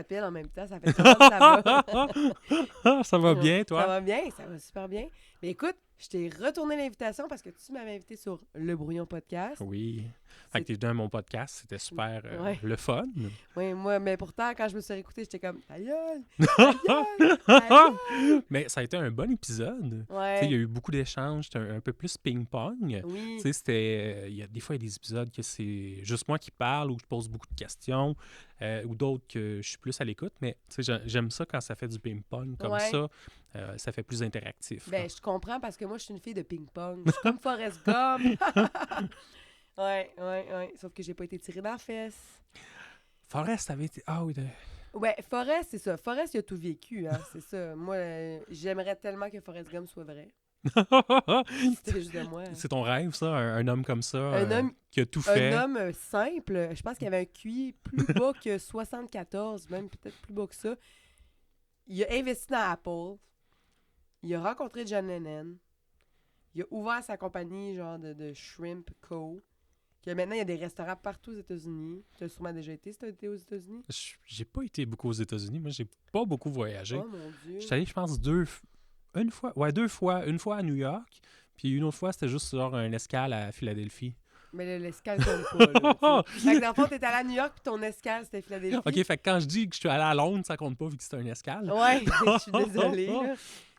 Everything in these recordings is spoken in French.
Appelle en même temps, ça fait longtemps que ça va. Ça va bien, Ça toi? va bien, ça va super bien. Mais écoute, je t'ai retourné l'invitation parce que tu m'avais invité sur Le Brouillon Podcast. Oui. Fait C'est... que t'es venu à mon podcast, c'était super Ouais. le fun. Oui, moi, mais pourtant, quand je me suis réécoutée, j'étais comme, ta gueule, ta gueule, ta gueule. Mais ça a été un bon épisode. Tu sais, il y a Ouais, eu beaucoup d'échanges, c'était un peu plus ping-pong. Tu oui. sais, c'était... des fois, il y a des épisodes que c'est juste moi qui parle ou je pose beaucoup de questions ou d'autres que je suis plus à l'écoute. Mais tu sais, j'aime ça quand ça fait du ping-pong comme Ouais. ça fait plus interactif. là. Ben, je comprends parce que moi, je suis une fille de ping-pong. Je suis comme Forrest Gump. Ouais. Sauf que j'ai pas été tirée dans la fesse. Forrest avait été... Ah oui, Ouais, Forrest, c'est ça. Forrest, il a tout vécu, hein. C'est ça. Moi, j'aimerais tellement que Forrest Gump soit vrai. C'était juste de moi. C'est ton rêve, ça? Un homme comme ça, Un homme, qui a tout un fait? homme simple, je pense qu'il avait un QI plus bas que 74, même peut-être plus bas que ça. Il a investi dans Apple. Il a rencontré John Lennon. Il a ouvert sa compagnie genre de Shrimp Co. Que maintenant, il y a des restaurants partout aux États-Unis. Tu as sûrement déjà été si tu as été aux États-Unis. J'ai pas été beaucoup aux États-Unis. Moi, j'ai pas beaucoup voyagé. Oh mon Dieu. J'étais allé, je pense, deux fois. Une fois à New York, puis une autre fois, c'était juste genre un escale à Philadelphie. Mais l'escale compte pas, là. Fait que dans le fond, t'étais allé à New York puis ton escale, c'était Philadelphie. OK, fait que quand je dis que je suis allé à Londres, ça compte pas vu que c'était un escale. Ouais, je suis désolée. Là.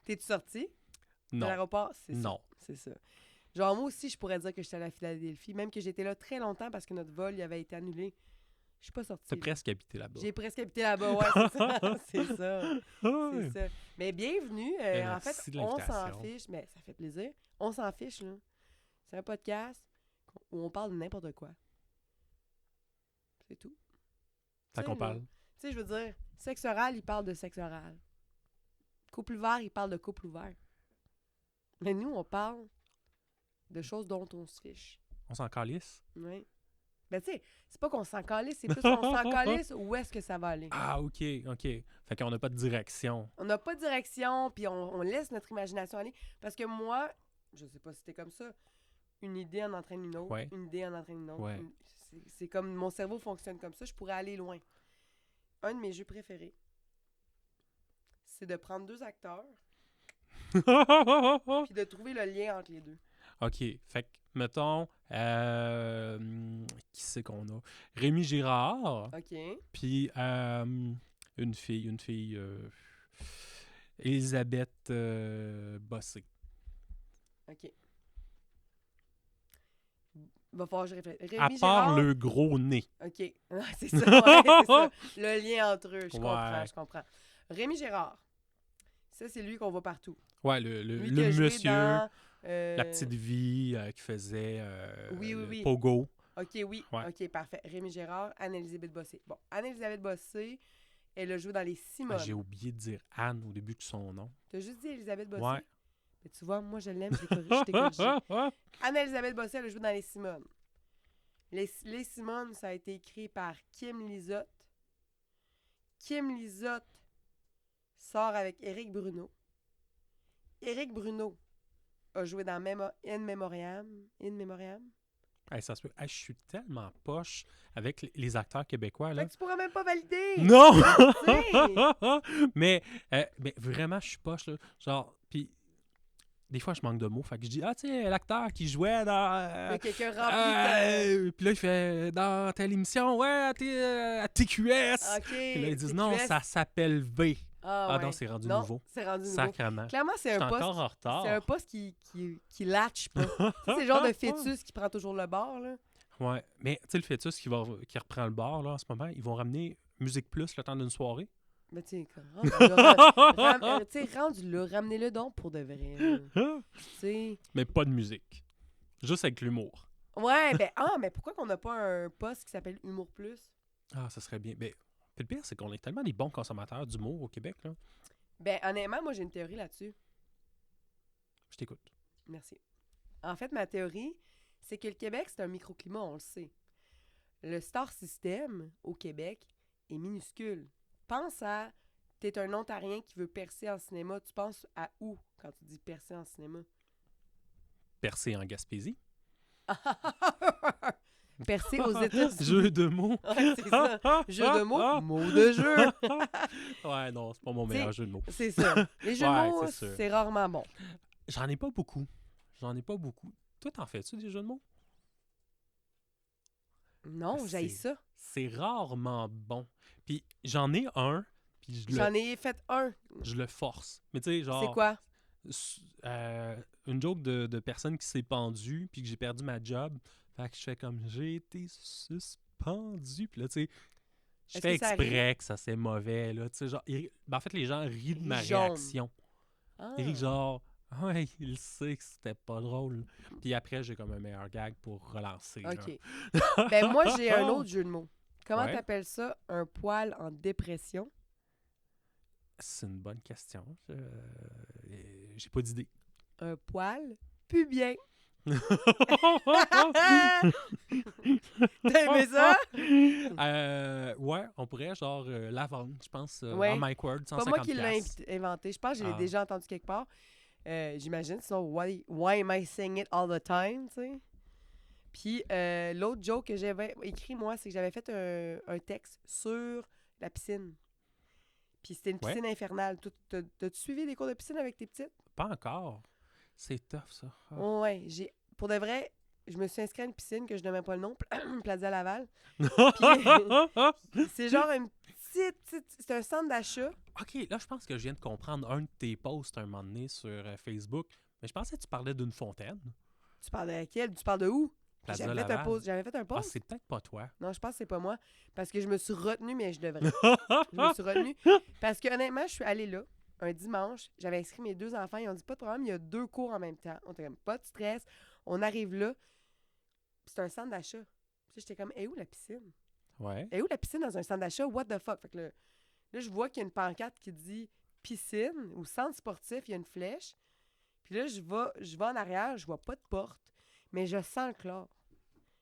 T'es-tu sorti de Non. l'aéroport? C'est ça. Non. C'est ça. Genre, moi aussi, je pourrais dire que j'étais allée à Philadelphie, même que j'étais là très longtemps parce que notre vol il avait été annulé. Je suis pas sortie. T'as presque habité là-bas. J'ai presque habité là-bas, ouais, c'est ça. C'est ça. Ouais. C'est ça. Mais bienvenue. En fait, Merci de on s'en l'invitation. fiche. Mais ça fait plaisir. On s'en fiche, là. C'est un podcast où on parle de n'importe quoi. C'est tout. Tant Tu sais, qu'on là, parle. tu sais, je veux dire, sexe oral, il parle de sexe oral. Couple ouvert, il parle de couple ouvert. Mais nous, on parle de choses dont on se fiche. On s'en calisse? Oui. Ben, tu sais, c'est pas qu'on s'en calisse, c'est plus qu'on s'en calisse où est-ce que ça va aller. Ah, OK. Fait qu'on n'a pas de direction. On n'a pas de direction, puis on laisse notre imagination aller. Parce que moi, je sais pas si c'était comme ça, une idée en entraîne une autre, Ouais. une idée en entraîne une autre. Ouais. C'est comme mon cerveau fonctionne comme ça, je pourrais aller loin. Un de mes jeux préférés, c'est de prendre deux acteurs puis de trouver le lien entre les deux. OK. Fait que, mettons, qui c'est qu'on a? Rémi Girard, OK. puis une fille, Elisabeth Bossé. OK. Va falloir que je réfléchisse. À Rémi part Gérard. le gros nez. OK. C'est ça, ouais, c'est ça. Le lien entre eux, Ouais. je comprends. Rémi Gérard. Ça, c'est lui qu'on voit partout. Ouais, le Lui qui a joué monsieur, dans, la petite vie qui faisait Oui. le Pogo. OK, oui. Ouais. OK, parfait. Rémi Gérard, Anne-Élisabeth Bossé. Bon, Anne-Élisabeth Bossé, elle a joué dans Les Ah, Simones. j'ai oublié de dire Anne au début de son nom. T'as juste dit Élisabeth Bossé? Ouais. Mais tu vois, moi, je l'aime, je t'ai corrigé. Anne-Élisabeth Bossé, elle a joué dans Les Simones. Les Simones, ça a été écrit par Kim Lizotte. Kim Lizotte sort avec Éric Bruno. Éric Bruno a joué dans In Memoriam. Hey, ça se peut. Hey, je suis tellement poche avec les acteurs québécois. Fait Là. que tu pourras même pas valider. Non! sais. mais vraiment, je suis poche. Là. Genre, puis des fois, je manque de mots. Fait que je dis, ah, tu sais, l'acteur qui jouait dans. Mais quelqu'un remplit Puis là, il fait dans telle émission, ouais, à TQS. OK. Puis là, ils disent, non, TQS. ça s'appelle V. Ah ouais. non, c'est rendu Non, nouveau. c'est rendu nouveau. Sacrement. Clairement, c'est Je suis un poste. encore en retard. C'est un poste qui latche pas. Tu sais, c'est le genre de fœtus qui prend toujours le bord, là. Ouais, mais tu sais, le fœtus qui reprend le bar là, en ce moment, ils vont ramener Musique Plus le temps d'une soirée. Mais tu sais, rendu là, ramenez-le donc pour de vrai. Tu sais. Mais pas de musique. Juste avec l'humour. Ouais, mais pourquoi qu'on n'a pas un poste qui s'appelle Humour Plus? Ah, ça serait bien. Mais puis le pire, c'est qu'on est tellement des bons consommateurs d'humour au Québec, là. Ben, honnêtement, moi, j'ai une théorie là-dessus. Je t'écoute. Merci. En fait, ma théorie, c'est que le Québec, c'est un microclimat, on le sait. Le star system au Québec est minuscule. Pense à... T'es un Ontarien qui veut percer en cinéma. Tu penses à où quand tu dis percer en cinéma? Percé en Gaspésie. percé aux États-Unis. Jeu de mots. Ouais, c'est ça. Jeu de mots, mot de jeu. Ouais, non, c'est pas mon meilleur jeu de mots. C'est ça. Les jeux de Ouais, mots, c'est sûr. c'est rarement bon. J'en ai pas beaucoup. Toi, t'en fais-tu des jeux de mots? Non, j'haïs ça. C'est rarement bon. Puis j'en ai un, puis J'en ai fait un. je le force. Mais tu sais, genre... C'est quoi? Une joke de personne qui s'est pendue, puis que j'ai perdu ma job. Fait que je fais comme, j'ai été suspendu. Puis là, tu sais, je Est-ce fais que ça exprès que ça c'est mauvais, là. Tu sais, genre... en fait, les gens rient de ma Ils jaunent. réaction. Ah. Ils rient genre... Ouais, il sait que c'était pas drôle. Puis après, j'ai comme un meilleur gag pour relancer. là. OK. Ben moi, j'ai un autre jeu de mots. Comment Ouais. t'appelles ça, un poil en dépression? C'est une bonne question. J'ai pas d'idée. Un poil pubien. T'as aimé ça? Ouais, on pourrait genre la vendre, je pense, Ouais. en Mike Word, C'est pas moi 150$. qui l'ai inventé. Je pense que je l'ai Ah. déjà entendu quelque part. J'imagine. Sinon, why am I saying it all the time, tu sais? Puis l'autre joke que j'avais écrit, moi, c'est que j'avais fait un texte sur la piscine. Puis c'était une Ouais. piscine infernale. T'as-tu suivi des cours de piscine avec tes petites? Pas encore. C'est tough, ça. Ah. Ouais. Pour de vrai, je me suis inscrit à une piscine que je nommais pas le nom, Plaza Laval. C'est genre une petite... C'est un centre d'achat. OK, là, je pense que je viens de comprendre un de tes posts un moment donné sur Facebook. Mais je pensais que tu parlais d'une fontaine. Tu parles de laquelle? Tu parles de où? Plaza J'avais fait Laval. J'avais fait un Ah, post. c'est peut-être pas toi. Non, je pense que c'est pas moi. Parce que je me suis retenue, mais je devrais. Je me suis retenue. Parce que honnêtement, je suis allée là, un dimanche. J'avais inscrit mes 2 enfants. Ils ont dit pas de problème, il y a 2 cours en même temps. On était comme pas de stress. On arrive là. C'est un centre d'achat. Puis j'étais comme, où la piscine? Ouais. Où la piscine dans un centre d'achat? What the fuck? Fait que là, je vois qu'il y a une pancarte qui dit piscine ou centre sportif. Il y a une flèche. Puis là, je vais en arrière. Je vois pas de porte. Mais je sens le chlore.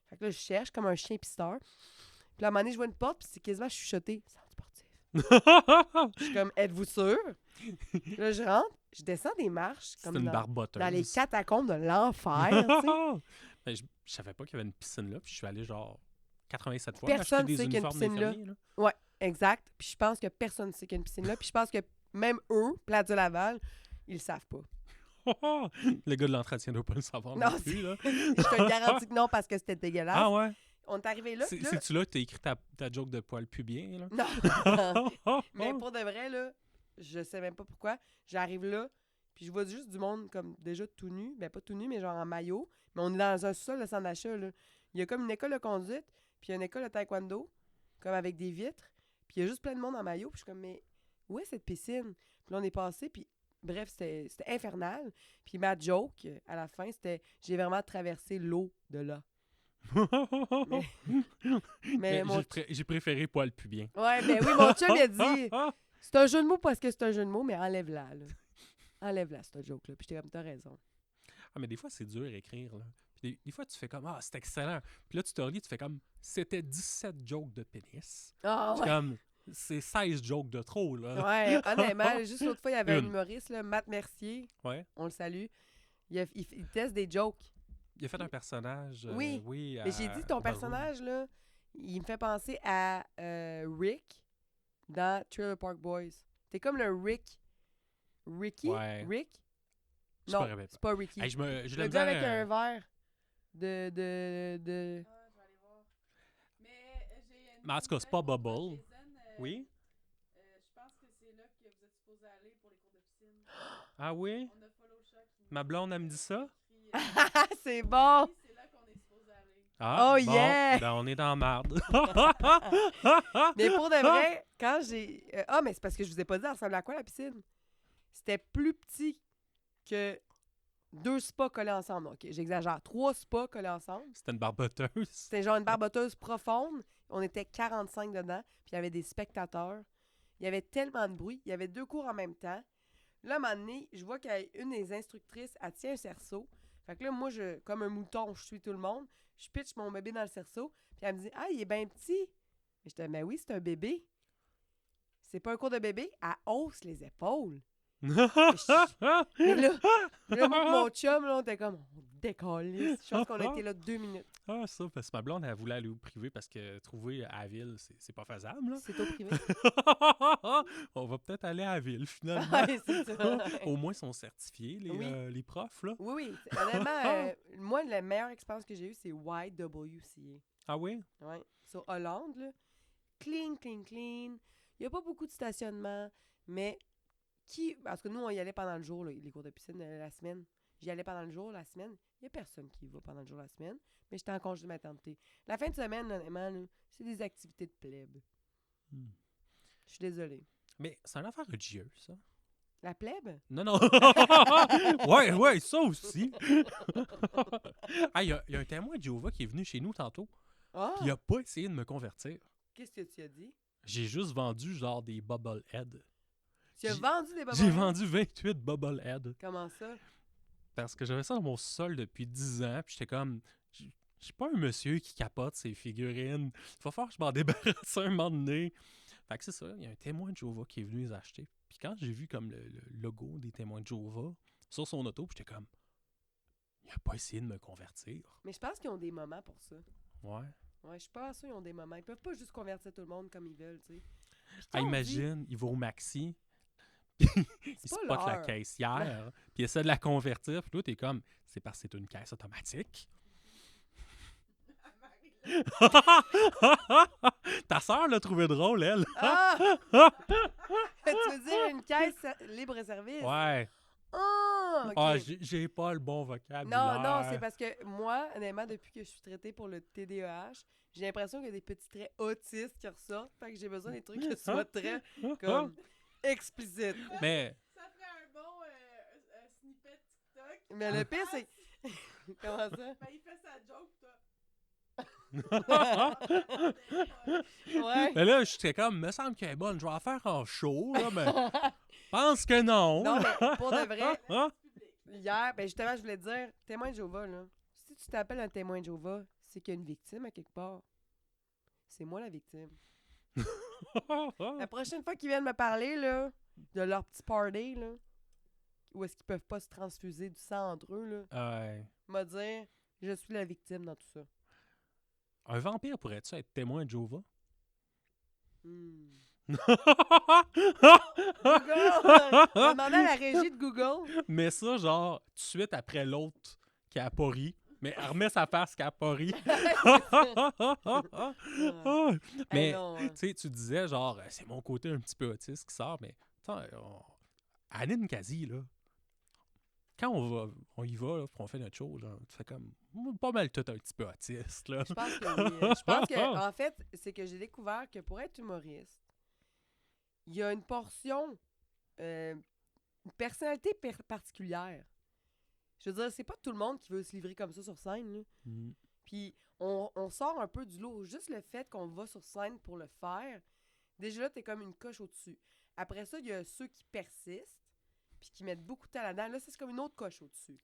Fait que là, je cherche comme un chien pisteur. Puis là, à un moment donné, je vois une porte, puis c'est quasiment chuchoté. Centre sportif. Je suis comme, êtes-vous sûr? Puis là, je rentre, je descends des marches, C'est comme une dans barboteuse. les catacombes de l'enfer, tu sais. Ben, je savais pas qu'il y avait une piscine là, puis je suis allé genre 87 fois Personne acheter des sait qu'il y a une uniformes piscine là. d'infirmiers, là. Exact. Puis je pense que personne ne sait qu'il y a une piscine là. Puis je pense que même eux, Plaza Laval, ils le savent pas. Le gars de l'entretien doit pas le savoir Non, non plus, là. Je te garantis que non, parce que c'était dégueulasse. Ah ouais? On est arrivé là, puis là... C'est-tu là que t'as écrit ta joke de poil pubien, là? Non. Mais pour de vrai, là, je sais même pas pourquoi. J'arrive là, puis je vois juste du monde comme déjà tout nu. Ben, pas tout nu, mais genre en maillot. Mais on est dans un sous-sol de centre d'achat, là. Il y a comme une école de conduite, puis il y a une école de taekwondo, comme avec des vitres. Puis il y a juste plein de monde en maillot. Puis je suis comme, mais où est cette piscine? Puis là, on est passé, puis bref, c'était infernal. Puis ma joke, à la fin, c'était, j'ai vraiment traversé l'eau de là. Mais mon... J'ai préféré poil pubien. Ouais, ben oui, mon chum, il a dit, c'est un jeu de mots parce que c'est un jeu de mots, mais enlève-la, là. Enlève-la, cette joke-là. Puis j'étais comme, t'as raison. Ah, mais des fois, c'est dur à écrire, là. Puis des fois, tu fais comme, c'est excellent. Puis là, tu te relis, tu fais comme, c'était 17 jokes de pénis. Ah, C'est ouais. comme, c'est 16 jokes de trop, là. Ouais, honnêtement, juste l'autre fois, il y avait un Une. humoriste, là, Matt Mercier, Ouais. on le salue. Il teste des jokes. Il a fait un personnage. Oui. Oui. Mais j'ai dit, ton personnage, là, il me fait penser à Rick dans Trailer Park Boys. T'es comme le Ricky? Ouais. Rick? Je Non, me rappelle pas. c'est pas Ricky. Hey, j'ai le la gars avec misère, un verre de... Je vais aller voir. Mais j'ai une Mais en tout cas, c'est pas Bubble. Oui? Je pense que c'est là que vous êtes supposé aller pour les cours de piscine. Ah oui? On a Follow Shop qui Ma blonde, elle me dit ça? C'est bon! Oui, c'est là qu'on est supposé aller. Ah, Oh, bon, yeah! ben on est dans la marde. Mais pour de vrai, quand j'ai... mais c'est parce que je vous ai pas dit, elle ressemblait à quoi, la piscine? C'était plus petit que 2 spas collés ensemble. OK, j'exagère. 3 spas collés ensemble. C'était une barboteuse. C'était genre une barboteuse profonde. On était 45 dedans. Puis il y avait des spectateurs. Il y avait tellement de bruit. Il y avait 2 cours en même temps. Là, à un moment donné, je vois qu'une des instructrices, elle tient un cerceau. Fait que là, moi, comme un mouton, je suis tout le monde. Je pitch mon bébé dans le cerceau. Puis elle me dit, « Ah, il est bien petit. » Mais j'étais, « Mais oui, c'est un bébé. » C'est pas un cours de bébé. Elle hausse les épaules. Mais là, moi, mon chum, là, on était comme, on décoller. Je pense qu'on a été là 2 minutes. Ah, ça, parce que ma blonde, elle voulait aller au privé parce que trouver à la ville, c'est pas faisable, là. C'est au privé. On va peut-être aller à la ville, finalement. Ouais, c'est ça. Au moins, ils sont certifiés, Oui. les profs, là. Oui, oui. Honnêtement, moi, la meilleure expérience que j'ai eue, c'est YWCA. Ah oui? Ouais. Sur Hollande, là. Clean, clean, clean. Il n'y a pas beaucoup de stationnement, mais parce que nous, on y allait pendant le jour, là, les cours de piscine, la semaine. J'y allais pendant le jour, la semaine. Il n'y a personne qui y va pendant le jour, la semaine. Mais j'étais en congé de maternité. La fin de semaine, honnêtement, là, c'est des activités de plèbe. Hmm. Je suis désolée. Mais c'est une affaire religieuse, ça. La plèbe? Non, non. ouais, ça aussi. Ah, il y a un témoin de Jéhovah qui est venu chez nous tantôt, Ah! puis il a pas essayé de me convertir. Qu'est-ce que tu as dit? J'ai juste vendu genre des Bubblehead. Tu as J'ai- vendu des J'ai bonbons? vendu 28 Bubblehead. Comment ça? Parce que j'avais ça dans mon sol depuis 10 ans, puis j'étais comme... Je suis pas un monsieur qui capote ses figurines. Il va falloir que je m'en débarrasse un moment donné. Fait que c'est ça, il y a un témoin de Jéhovah qui est venu les acheter. Puis quand j'ai vu comme le logo des témoins de Jéhovah sur son auto, puis j'étais comme... Il a pas essayé de me convertir. Mais je pense qu'ils ont des moments pour ça. Ouais. Ouais, je suis pas sûre qu'ils ont des moments. Ils peuvent pas juste convertir tout le monde comme ils veulent, tu sais. Puis quand Ah, on imagine, il va au Maxi, dit, il c'est pas spot la l'heure. caissière, puis il essaie de la convertir, puis là, t'es comme, c'est parce que c'est une caisse automatique. Ta sœur l'a trouvé drôle, elle. Ah! Tu veux dire une caisse libre-service? Ouais. Ah! ok. Ah, j'ai pas le bon vocabulaire. Non, c'est parce que moi, honnêtement, depuis que je suis traitée pour le TDAH, j'ai l'impression qu'il y a des petits traits autistes qui ressortent. Fait que j'ai besoin des trucs qui soient très comme explicites. Mais, Ça ferait un bon snippet TikTok. Mais le pire, c'est. Comment ça? Ben, il fait sa joke, toi. Ouais. mais là, j'étais comme, me semble qu'elle est bonne, je vais la faire en show, là, mais pense que non. Non, mais pour de vrai, Hein? hier, ben justement, je voulais te dire, témoin de Jéhovah, là. Si tu t'appelles un témoin de Jéhovah, c'est qu'il y a une victime à quelque part. C'est moi la victime. La prochaine fois qu'ils viennent me parler, là, de leur petit party, là, où est-ce qu'ils peuvent pas se transfuser du sang entre eux, là, Ouais. m'a dire, je suis la victime dans tout ça. Un vampire pourrait-tu être témoin de Jéhovah? Hmm. Google! On va demander à la régie de Google. Mais ça, genre, tout de suite après l'autre qui a pas ri, mais elle remet sa face qui a pas ri. Mais, Hey, non, hein. tu sais, tu disais, genre, c'est mon côté un petit peu autiste qui sort, mais, attends, Anine Kazi, là, quand on y va, là, puis on fait notre show, là, tu fais comme, pas mal tout un petit peu autiste, là. Je pense que oui. Je pense que, en fait, c'est que j'ai découvert que pour être humoriste, il y a une portion, une personnalité particulière. Je veux dire, c'est pas tout le monde qui veut se livrer comme ça sur scène, là. Mm. Puis on sort un peu du lot. Juste le fait qu'on va sur scène pour le faire, déjà là, t'es comme une coche au-dessus. Après ça, il y a ceux qui persistent, puis qui mettent beaucoup de temps là-dedans. Là, c'est comme une autre coche au-dessus.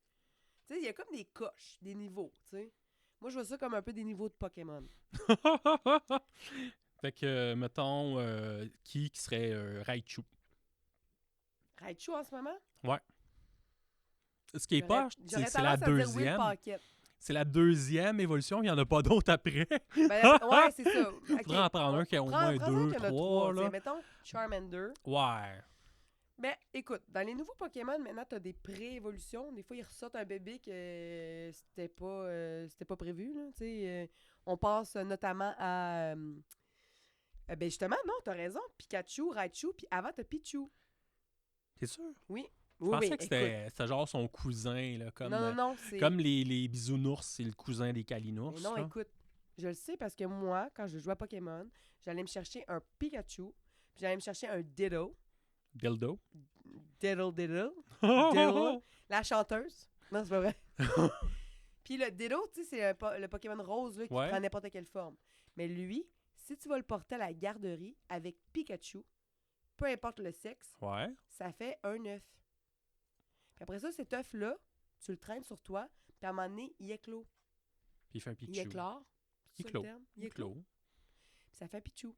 Tu sais, il y a comme des coches, des niveaux, tu sais. Moi, je vois ça comme un peu des niveaux de Pokémon. Fait que, mettons, qui serait Raichu? Raichu en ce moment? Ouais. Ce qui est pas, J'aurais c'est la tendance à dire Will deuxième. Pocket. C'est la deuxième évolution, il n'y en a pas d'autres après. Ben, ouais, c'est ça. Il faudrait en prendre un qui a au moins deux, trois, là. Mettons Charmander. Ouais. Ben, écoute, dans les nouveaux Pokémon, maintenant, t'as des pré-évolutions. Des fois, ils ressortent un bébé que c'était pas prévu, là. Tu sais, on passe notamment à... ben, justement, non, t'as raison. Pikachu, Raichu, puis avant, t'as Pichu. T'es sûr? Oui. Je Oui, pensais oui, que c'était genre son cousin, là, comme, non, c'est... comme les bisounours, c'est le cousin des calinours. Mais non, là. écoute, je le sais parce que moi, quand je jouais à Pokémon, j'allais me chercher un Pikachu, puis j'allais me chercher un Ditto. Dildo. Diddle. La chanteuse. Non, c'est pas vrai. Puis le Ditto, tu sais, c'est le Pokémon rose là, qui Ouais. prend n'importe quelle forme. Mais lui, si tu vas le porter à la garderie avec Pikachu, peu importe le sexe, Ouais. ça fait un œuf. Puis après ça, cet œuf-là, tu le traînes sur toi, puis à un moment donné, il éclot. Puis il fait un Pichu. Il éclore. C'est ça le Éclot. terme? Il Il éclot. clôt. Puis ça fait Pichu.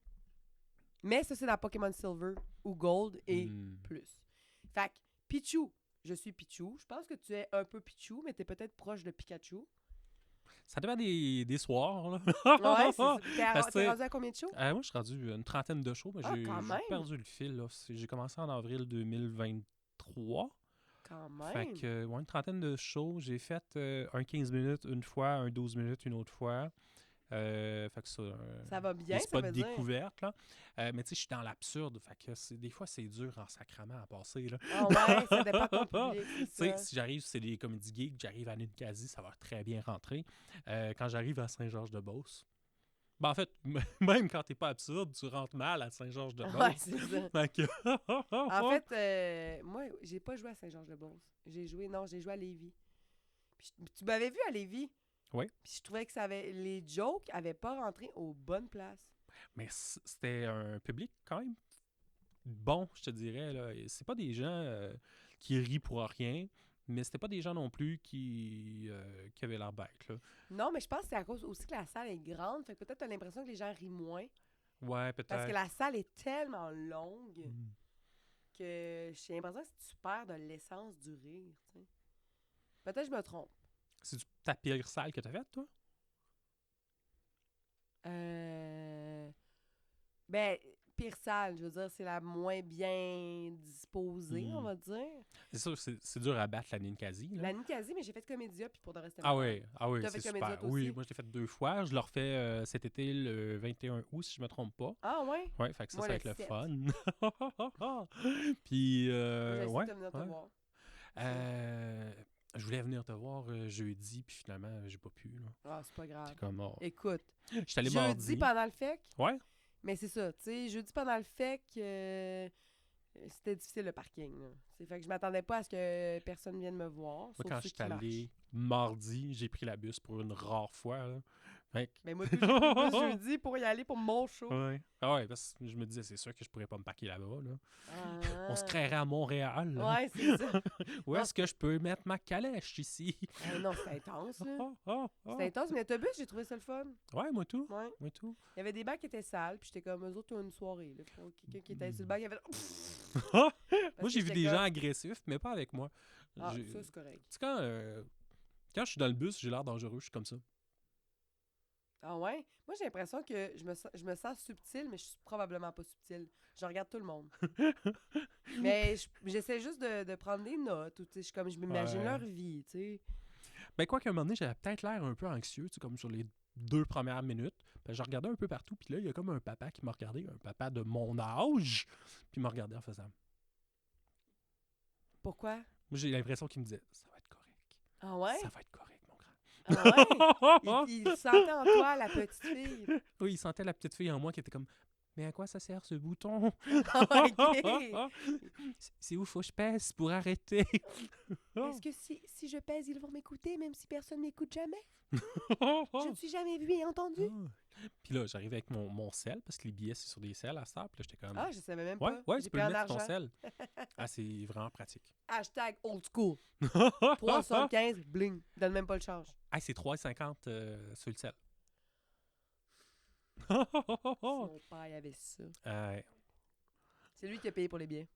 Mais ça, c'est dans Pokémon Silver ou Gold et Hmm. plus. Fait que Pichu, je suis Pichou. Je pense que tu es un peu Pichou, mais t'es peut-être proche de Pikachu. Ça dépend des soirs, là. Ouais, c'est ça. Parce que, T'es rendu à combien de shows? moi, je suis rendu une trentaine de shows, mais Ah, quand j'ai même! perdu le fil, là. J'ai commencé en avril 2023. Quand Fait même! que, ouais, une trentaine de shows. J'ai fait un 15 minutes une fois, un 12 minutes une autre fois. Fait que ça, Ça va bien, des ça spots veut dire. découvertes, là. Mais tu sais, je suis dans l'absurde. Fait que des fois, c'est dur en sacrament à passer, là. Ah ouais, ça dépend de ton public, Tu c'est sais, ça. si j'arrive, c'est des comédies gigs, j'arrive à Ninkasi, ça va très bien rentrer. Quand j'arrive à Saint-Georges-de-Beauce, ben en fait, même quand t'es pas absurde, tu rentres mal à Saint-Georges-de-Beauce. Ouais, c'est ça. Fait que- En fait, moi, j'ai pas joué à Saint-Georges-de-Beauce. J'ai joué à Lévis. Puis tu m'avais vu à Lévis. Oui. Puis je trouvais que les jokes avaient pas rentré aux bonnes places. Mais c'était un public quand même bon, je te dirais. Là. Et c'est pas des gens qui rient pour rien, mais c'était pas des gens non plus qui avaient l'air bêtes. Là. Non, mais je pense que c'est à cause aussi que la salle est grande. Fait que peut-être t'as l'impression que les gens rient moins. Ouais, peut-être. Parce que la salle est tellement longue Mm. que j'ai l'impression que tu perds de l'essence du rire. Tu sais. Peut-être que je me trompe. C'est ta pire salle que t'as faite, toi? Ben, pire salle, je veux dire, c'est la moins bien disposée, on va dire. C'est sûr, c'est dur à battre la Ninkasi. Là. La Ninkasi, mais j'ai fait Comédia, puis pour de rester Ah oui, T'as c'est fait Comédia, super. toi Oui, aussi? moi je l'ai fait 2 fois. Je le refais cet été le 21 août, si je me trompe pas. Ah ouais? Ouais, fait que ça Moi, va le être le 7. fun. Puis, J'ai essayé ouais. de venir te ouais. voir. Je voulais venir te voir jeudi, puis finalement, j'ai pas pu. Là. Ah, c'est pas grave. C'est comme, oh. Écoute, J'étais allé jeudi mardi. pendant le FEC, Ouais? mais c'est ça, tu sais, jeudi pendant le FEC, c'était difficile le parking. Là. C'est fait que je m'attendais pas à ce que personne vienne me voir. Moi, sauf quand ceux j'étais qui allé mardi, j'ai pris la bus pour une rare fois. Là. Fait que- Mais moi, j'ai pris le bus jeudi pour y aller pour mon show. Ouais. Ah ouais, parce que je me disais, c'est sûr que je pourrais pas me parquer là-bas. Là. Ah. On se créerait à Montréal. Là. Ouais, c'est ça. Où est-ce que je peux mettre ma calèche ici? Non, c'était intense, là. Ah. C'était intense, mais l'autobus, j'ai trouvé ça le fun. Ouais, moi tout. Ouais. Moi tout. Il y avait des bancs qui étaient sales, puis j'étais comme, eux autres, ont une soirée. Là. Puis quelqu'un qui était sur le banc, il avait... Moi, Parce j'ai que vu j'étais des comme- gens agressifs, mais pas avec moi. Ah, J'ai- ça, c'est correct. Tu sais, quand je suis dans le bus, j'ai l'air dangereux, je suis comme ça. Ah ouais? Moi, j'ai l'impression que je me sens subtile, mais je suis probablement pas subtile. Je regarde tout le monde. Mais j'essaie juste de prendre des notes, ou tu sais, je m'imagine Ouais. leur vie, tu sais. Ben, quoi qu'à un moment donné, j'avais peut-être l'air un peu anxieux, tu sais, comme sur les 2 premières minutes. Ben, je regardais un peu partout, puis là, il y a comme un papa qui m'a regardé, un papa de mon âge, puis il m'a regardé en faisant. Pourquoi? Moi, j'ai l'impression qu'il me disait, ça va être correct. Ah ouais? Ça va être correct, mon grand. Ah ouais? Il sentait en toi la petite fille. Oui, il sentait la petite fille en moi qui était comme, mais à quoi ça sert ce bouton? Ah, ok. C'est où faut que je pèse pour arrêter? Est-ce que si je pèse, ils vont m'écouter, même si personne m'écoute jamais? Je ne suis jamais vue et entendue. Puis là, j'arrivais avec mon sel, parce que les billets, c'est sur des selles à cette heure. Puis là, j'étais comme... Ah, je savais même ouais, pas. ouais, J'ai tu peux pris le en mettre sur ton argent. sel. Ah, c'est vraiment pratique. Hashtag old school. 3,75, bling. Donne même pas le change. Ah, c'est 3,50 sur le sel. Si mon père avait ça. Ouais. C'est lui qui a payé pour les billets.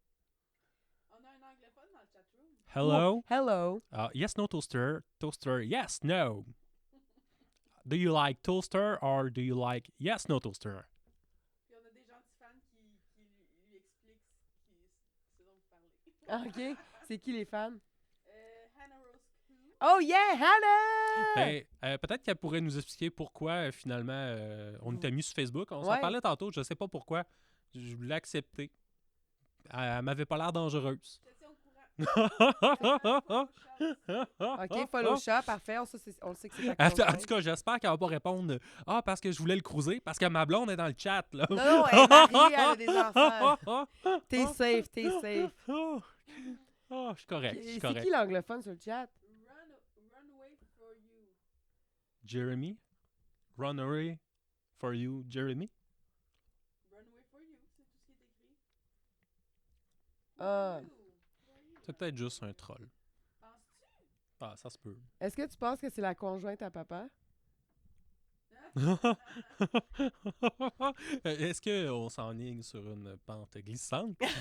On a un anglophone dans le chatroom. Hello? Hello. Yes, no, toaster. Toaster, yes, no. Do you like toaster or do you like yes, no, toaster? Puis on a des gentils fans qui lui expliquent ce dont vous parlez. Ah, OK. C'est qui les fans? Hannah Rose Koo. Oh yeah, Hannah! Ben, peut-être qu'elle pourrait nous expliquer pourquoi, finalement, on était mis sur Facebook. On s'en Ouais. parlait tantôt, je sais pas pourquoi. Je voulais accepter. Elle m'avait pas l'air dangereuse. J'étais au courant. OK, follow shop, parfait. On le sait que c'est ta En conjointe. tout cas, j'espère qu'elle va pas répondre « Ah, parce que je voulais le cruiser, parce que ma blonde est dans le chat. » là. Non, non, elle est mariée, elle a des enfants. T'es safe, t'es safe. Je suis correct, je suis C'est correct. qui l'anglophone sur le chat? Runaway for you. Jeremy? Run away for you, Jeremy? Runaway for you, c'est tout ce qui est écrit. Ah. C'est peut-être juste un troll. Penses-tu? Ah, ça se peut. Est-ce que tu penses que c'est la conjointe à papa? Est-ce qu'on s'enligne sur une pente glissante? Est-ce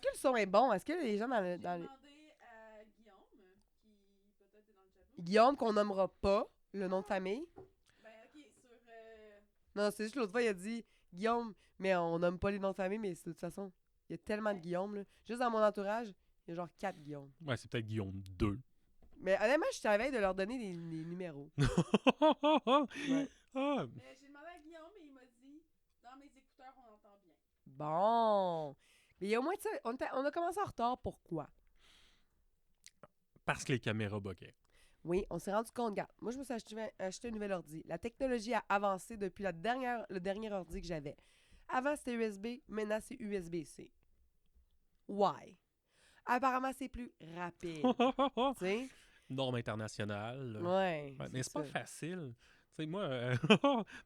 que le son est bon? Est-ce que les gens J'ai dans le... demandé à Guillaume, qui peut-être est dans le chat. Guillaume, qu'on nommera pas, le nom de famille. Ben, ok, sur. Non, c'est juste l'autre fois, il a dit Guillaume, mais on nomme pas les noms de famille, mais de toute façon, il y a tellement de Guillaume, là. Juste dans mon entourage, il y a genre 4 Guillaume. Ouais, c'est peut-être Guillaume 2. Mais honnêtement, je savais de leur donner des numéros. Ouais. Ah, Mais j'ai demandé à Guillaume et il m'a dit dans mes écouteurs, on entend bien. Bon. Mais il y a au moins de ça. On a commencé en retard. Pourquoi? parce que les caméras buggaient. Oui, on s'est rendu compte, regarde, moi je me suis acheté un nouvel ordi. La technologie a avancé depuis le dernier ordi que j'avais. Avant c'était USB, maintenant c'est USB-C. Why? Apparemment c'est plus rapide. Tu sais? Norme internationale. Ouais. Ouais, mais c'est pas ça. facile. Tu sais, moi,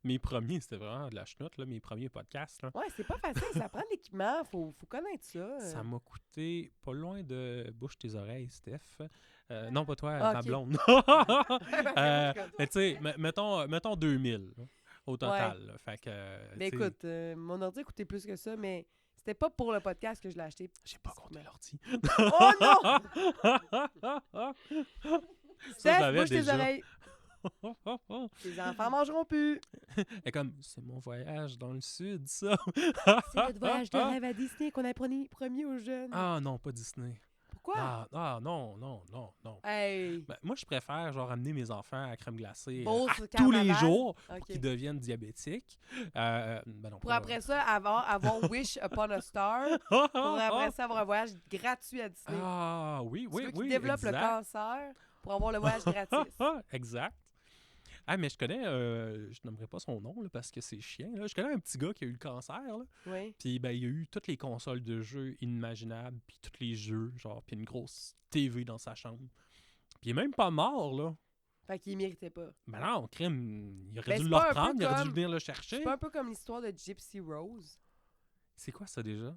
mes premiers, c'était vraiment de la chenoute, là, mes premiers podcasts. Là. Ouais, c'est pas facile, ça prend de l'équipement, faut connaître ça. Ça m'a coûté pas loin de bouche tes oreilles, Steph. Non, pas toi, Ah, ma ok. blonde. Ben, Mais tu sais, mettons 2000 là, au total. Là. Fait que, ben tu sais, écoute, mon ordi a coûté plus que ça, mais c'était pas pour le podcast que je l'ai acheté. j'ai pas compté l'ordi. Oh non! Ça, je Steph, l'avais bouge tes déjà. oreilles. Les enfants mangeront plus. Et comme, c'est mon voyage dans le sud, ça. C'est notre voyage de rêve à Disney qu'on a promis aux jeunes. Ah non, pas Disney. Pourquoi? Non. Hey! Ben, moi, je préfère genre amener mes enfants à crème glacée Beauce, à tous les carnaval. jours Ok. pour qu'ils deviennent diabétiques. Ben non, Pour pas- après ça, avoir Wish Upon a Star. Pour après ça, avoir un voyage gratuit à Disney. Ah oui, Tu oui, veux qu'ils oui. développent le exact. cancer pour avoir le voyage gratis. Exact. Ah, mais je connais, je nommerai pas son nom là, parce que c'est chiant. Là. Je connais un petit gars qui a eu le cancer. Là. Oui. Puis ben, il a eu toutes les consoles de jeux inimaginables, puis tous les jeux, genre, puis une grosse TV dans sa chambre. Puis il est même pas mort, là. Fait qu'il méritait pas. Ben non, crime, il aurait Ben, dû c'est le pas un peu reprendre, il aurait dû comme- venir le C'est chercher. pas un peu comme l'histoire de Gypsy Rose. C'est quoi ça déjà?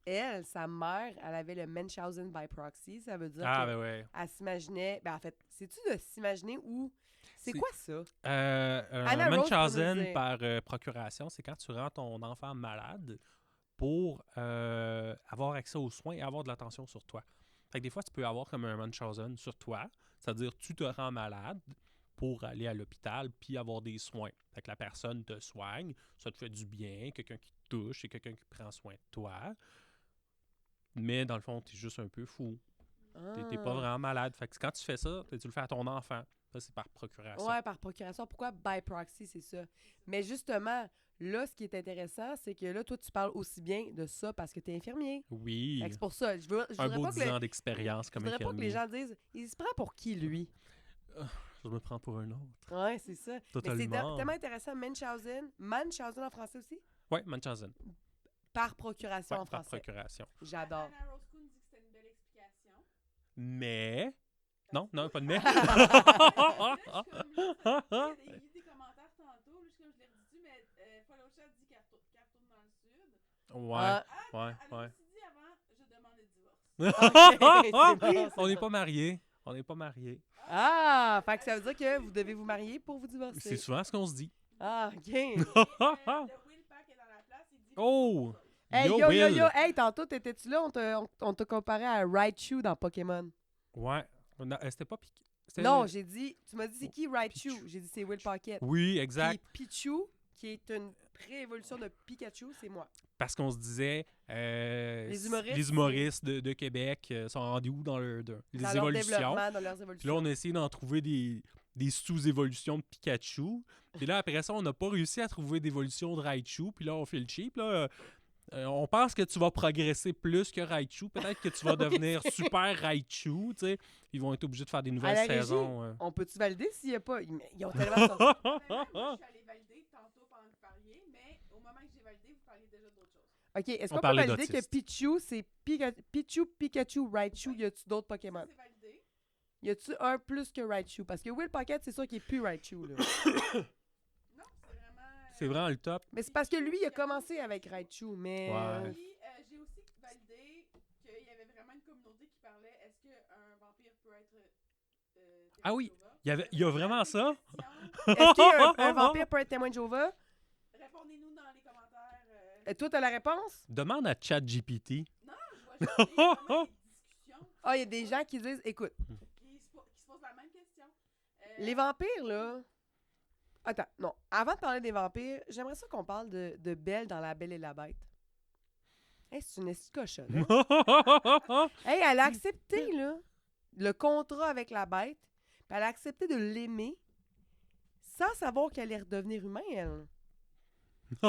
Elle, sa mère, elle avait le Munchausen by proxy. Ça veut dire Ah, qu'elle ben ouais. s'imaginait... Ben en fait, c'est-tu de s'imaginer où... C'est C'est- quoi ça? Munchausen Anna Rose peut nous dire. par procuration, c'est quand tu rends ton enfant malade pour avoir accès aux soins et avoir de l'attention sur toi. Fait que des fois, tu peux avoir comme un Munchausen sur toi, c'est-à-dire tu te rends malade pour aller à l'hôpital puis avoir des soins. Fait que la personne te soigne, ça te fait du bien, quelqu'un qui te touche et quelqu'un qui prend soin de toi. Mais dans le fond, tu es juste un peu fou. T'es pas Ah. vraiment malade. Fait que quand tu fais ça, tu le fais à ton enfant. Ça, c'est par procuration. Ouais, par procuration. Pourquoi by proxy, c'est ça? Mais justement, là, ce qui est intéressant, c'est que là, toi, tu parles aussi bien de ça parce que t'es infirmier. Oui. Fait que c'est pour ça. Je voudrais Un beau pas 10 ans d'expérience comme pas que infirmier. les gens disent « Il se prend pour qui, lui? Je me prends pour un autre. » Ouais, c'est ça. Mais c'est Totalement. tellement intéressant. Munchausen en français aussi? Ouais, Munchausen. Par procuration Ouais, en par français. procuration. J'adore. Anna Rose Kuhn dit que c'était une belle explication. Mais... Non, pas de mais. Il y a des commentaires tantôt, là, comme je l'ai redit, mais Follow Chat dit qu'elle retourne dans le sud. Ouais, Ah, ouais, Elle a ouais. aussi dit avant, je demande le divorce. Ok, c'est bon, On n'est pas mariés. On n'est pas mariés. Ah, fait que ça veut dire que vous devez vous marier pour vous C'est divorcer. souvent ce qu'on se dit. Ah, OK. Le Will Pack est dans la place, il dit Oh! Hey, Yo, yo, Will! Hey, tantôt, t'étais-tu là? On t'a comparé à Raichu dans Pokémon. Ouais. Non, c'était pas piqué. Non, j'ai dit... Tu m'as dit c'est qui Raichu? Pichu. J'ai dit c'est Will Pocket. Oui, exact. Puis Pichu, qui est une pré-évolution de Pikachu, c'est moi. Parce qu'on se disait... Les humoristes, les humoristes de Québec sont rendus où dans les Dans leur évolutions? développement, dans leurs Puis là, évolutions. on a essayé d'en trouver des sous-évolutions de Pikachu. Puis là, après ça, on n'a pas réussi à trouver d'évolution de Raichu. Puis là, on fait le cheap. Là. On pense que tu vas progresser plus que Raichu. Peut-être que tu vas devenir super Raichu. Tu sais. Ils vont être obligés de faire des À nouvelles la régie, saisons. on peut-tu valider s'il n'y a pas... Ils ont tellement sorti. moi, je suis allée valider tantôt pendant que vous parliez, mais au moment que j'ai validé, vous parliez déjà d'autres choses. OK, est-ce On qu'on peut parlait valider que d'autistes. Pichu, c'est Pichu, Pikachu, Raichu? Y a-tu d'autres Pokémon? C'est validé. Y a-tu un plus que Raichu? Parce que Will Pocket, c'est sûr qu'il est plus Raichu, là. Non, c'est vraiment... C'est vraiment le top. Mais c'est parce que lui, il a commencé avec Raichu, mais... Ouais. Puis, j'ai aussi validé qu'il y avait vraiment une communauté qui parlait est-ce qu'un vampire peut être Ah oui, il y a vraiment ça? Est-ce qu'un vampire peut être témoin de Jéhovah? Répondez-nous dans les commentaires. Et toi, t'as la réponse? Demande à ChatGPT. Non, je vois juste vraiment des discussions Ah, il y a des gens qui disent, écoute, qui se posent la même question. les vampires, là... Attends, non. Avant de parler des vampires, j'aimerais ça qu'on parle de Belle dans La Belle et la Bête. Hey, c'est une esti de cochonne. Hein? Hey, elle a accepté, là, le contrat avec la bête, puis elle a accepté de l'aimer sans savoir qu'elle allait redevenir humain, elle.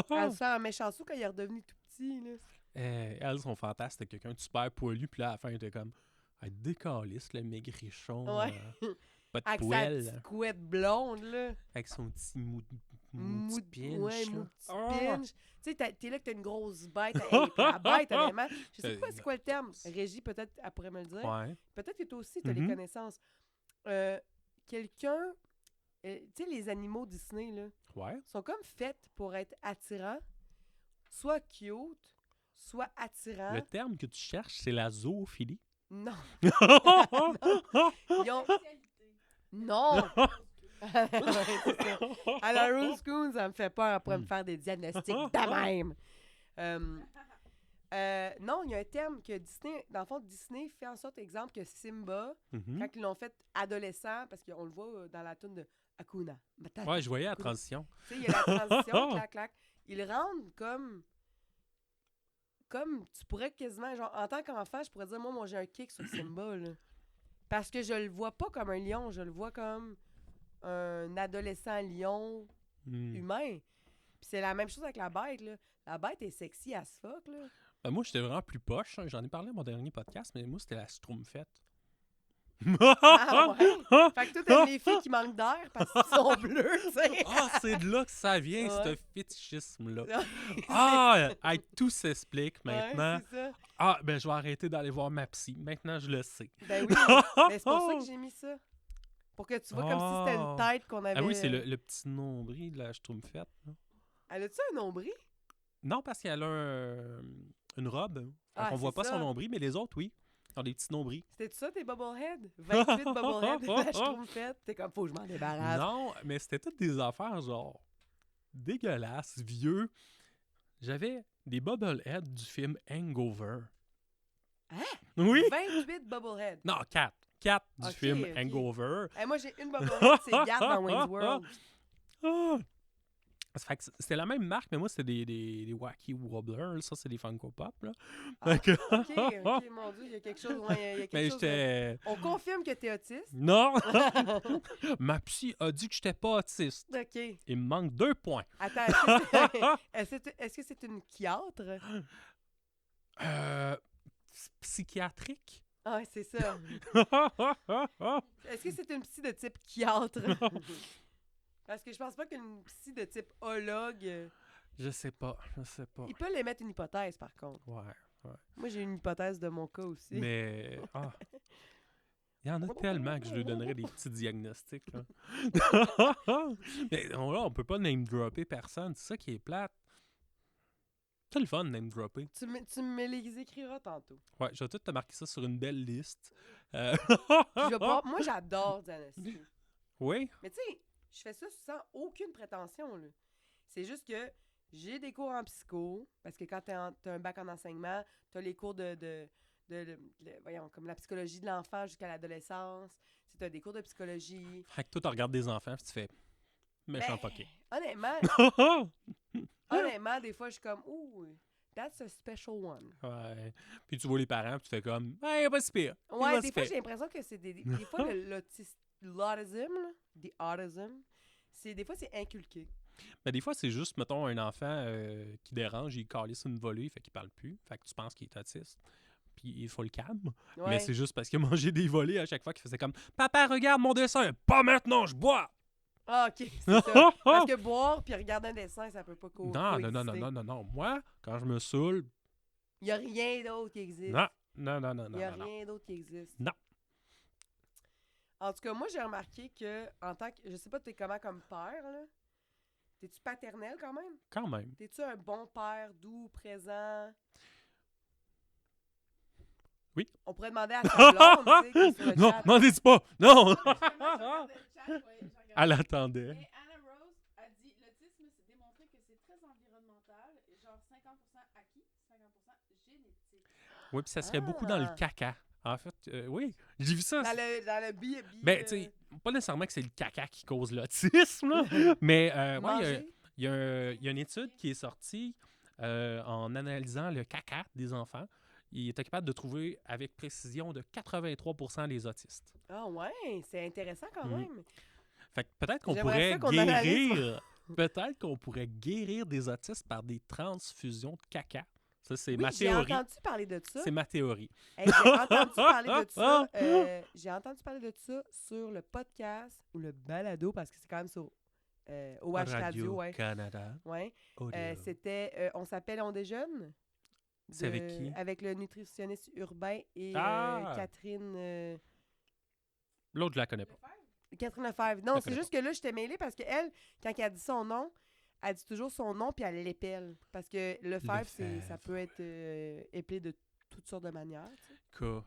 Elle se fait un méchant sou quand il est redevenu tout petit, là. Elle, son fantasme, c'était quelqu'un de super poilu, puis là, à la fin, il était comme... Elle décalisse, le maigrichon. Ouais. Pas de Avec sa poêle. petite couette blonde, là. Avec son petit Mou- petit pinch. ouais, là. mou petit Ah! pinch. Tu sais, t'es là que t'as une grosse bête. Hey, puis la bête, honnêtement. Je sais pas c'est quoi le terme. Régie, peut-être, elle pourrait me le dire. Ouais. Peut-être que toi aussi, t'as les Mhm. connaissances. Quelqu'un... tu sais, les animaux Disney, là, Ouais. sont comme faits pour être attirants, soit cute, soit attirants. Le terme que tu cherches, c'est la zoophilie. Non. Ouais, Ils ont... Non! Ouais, c'est ça. À la Rose Coon, ça me fait peur après me faire des diagnostics de même. Non, il y a un terme que Disney, dans le fond, Disney fait en sorte, exemple, que Simba, Mhm. quand ils l'ont fait adolescent, parce qu'on le voit dans la tune de Hakuna. Matata. Ouais, je voyais la transition. Tu sais, il y a la transition, clac, clac. Ils le rendent comme tu pourrais quasiment, genre, en tant qu'enfant, je pourrais dire, moi, j'ai un kick sur Simba, là. Parce que je le vois pas comme un lion, je le vois comme un adolescent lion Hmm. humain. Puis c'est la même chose avec la bête, là. La bête est sexy as fuck, là. Ben, moi, j'étais vraiment plus poche. Hein. J'en ai parlé à mon dernier podcast, mais moi, c'était la Schtroumpfette. Ah ouais? Fait que toi, t'aimes les filles qui manquent d'air parce qu'ils sont bleus, tu sais. Ah, c'est de là que ça vient, Ouais. ce fétichisme-là. Ah, hey, tout s'explique maintenant. Ouais, c'est ça. Ah, ben, je vais arrêter d'aller voir ma psy. Maintenant, je le sais. Ben oui, mais c'est pour ça que j'ai mis ça. Pour que tu vois comme si c'était une tête qu'on avait... Ah oui, c'est le petit nombril de la Schtroumpfette. Là. Elle a-tu un nombril? Non, parce qu'elle a une robe. Ah, On voit c'est pas ça. son nombril, mais les autres, oui. Ils ont des petits nombrils. C'était ça, tes bubbleheads? 28 bubbleheads de la Schtroumpfette. T'es comme, faut que je m'en débarrasse. Non, mais c'était toutes des affaires, genre, dégueulasses, vieux. J'avais des bobbleheads du film Hangover. Hein? Oui? 28 bubbleheads. Non, 4. 4 du Ok, film ok. Hangover. Hey, moi, j'ai une bubblehead, c'est Garde dans Wayne's World. Ah! Ça fait que c'était la même marque, mais moi, c'était des Wacky Wobblers. Ça, c'est des Funko Pop, là. Ah, Fait que- ok, mon Dieu, il y a quelque chose. Ouais, il y a quelque Mais chose j'étais... On confirme que t'es autiste. Non! Ma psy a dit que j'étais pas autiste. OK. Il me manque 2 points. Attends, est-ce que c'est une chiatre? Psychiatrique? Ah, c'est ça. Est-ce que c'est une psy de type chiatre? Parce que je pense pas qu'une psy de type hologue... Je sais pas. Il peut l'émettre une hypothèse, par contre. Ouais. Moi, j'ai une hypothèse de mon cas aussi. Mais... Il y en a tellement que je lui donnerais des petits diagnostics. Là. Mais là, on peut pas name-dropper personne. C'est ça qui est plate. C'est le fun, name-dropper. Tu me les écriras tantôt. Ouais, je vais tout te marquer ça sur une belle liste. Moi, j'adore Diagnostic. Oui? Mais tu sais, je fais ça sans aucune prétention, là. C'est juste que j'ai des cours en psycho, parce que quand t'as un bac en enseignement, t'as les cours voyons, comme la psychologie de l'enfant jusqu'à l'adolescence. T'as des cours de psychologie. Fait que toi, tu regardes des enfants puis tu fais méchant poquet. Honnêtement, des fois, je suis comme, ouh, that's a special one. Ouais. Puis tu vois les parents puis tu fais comme, hey, pas si pire. Ouais, des fois, j'ai l'impression que c'est des fois, l'autisme, des fois, c'est inculqué. Mais des fois, c'est juste, mettons, un enfant qui dérange, il calisse une volée, fait qu'il parle plus. Fait que tu penses qu'il est autiste. Puis il faut le calme. Ouais. Mais c'est juste parce qu'il a mangé des volets à chaque fois qu'il faisait comme Papa, regarde mon dessin. Pas maintenant, je bois. Ah, OK, c'est ça. Parce que boire puis regarder un dessin, ça peut pas Non. Moi, quand je me saoule, Il n'y a rien d'autre qui existe. non. Il n'y a rien d'autre qui existe. Non. En tout cas, moi, j'ai remarqué que, en tant que... Je sais pas, t'es comment comme père, là? T'es-tu paternel quand même? Quand même. T'es-tu un bon père, doux, présent? Oui. On pourrait demander à sa blonde, tu sais, qui est sur le Non, chat. n'en dites pas! Non! Justement, je regardais le chat, ouais, je regardais. Elle attendait. Et Anna Rose a dit l'autisme, c'est démontré que c'est très environnemental, genre 50% acquis, 50% génétique. Oui, puis ça serait beaucoup dans le Ah. caca. En fait, oui, j'ai vu ça. Dans le billet. Ben, tu sais, pas nécessairement que c'est le caca qui cause l'autisme, là, mais ouais, il y a une étude qui est sortie en analysant le caca des enfants. Il était capable de trouver avec précision de 83% les autistes. Ah ouais, c'est intéressant quand Mhm. même. Fait que peut-être qu'on J'aimerais ça pourrait qu'on analyse. peut-être qu'on pourrait guérir des autistes par des transfusions de caca. Ça, c'est Oui, ma j'ai théorie. entendu parler de ça. C'est ma théorie. Hey, j'ai entendu parler de ça. J'ai entendu parler de ça sur le podcast ou le balado, parce que c'est quand même sur OH Radio. Ouais. Canada. Ouais. Audio. C'était On s'appelle On déjeune. C'est avec qui? Avec le nutritionniste urbain et Ah! Catherine. L'autre, je la connais pas. Catherine Lefebvre. Non, Je c'est connais juste que là, j'étais mêlée parce qu'elle, quand elle dit son nom, elle dit toujours son nom puis elle l'épelle. Parce que Lefebvre, ça peut être épelé de toutes sortes de manières. Tu sais.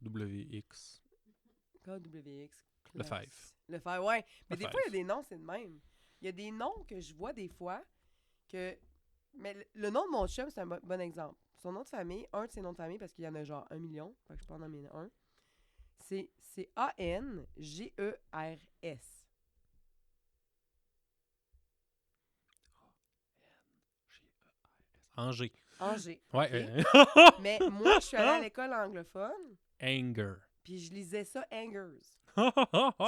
KWX. KWX. Lefebvre. Lefebvre, ouais. Mais des Lefebvre. fois, il y a des noms, c'est de même. Il y a des noms que je vois des fois que. Mais le nom de mon chum, c'est un bon exemple. Son nom de famille, un de ses noms de famille, parce qu'il y en a genre 1 million, fait que je peux en nommer un, c'est Angers. Angers. Angers. Ouais. OK? Mais moi, je suis allée à l'école anglophone, Anger. puis je lisais ça Angers. J'étais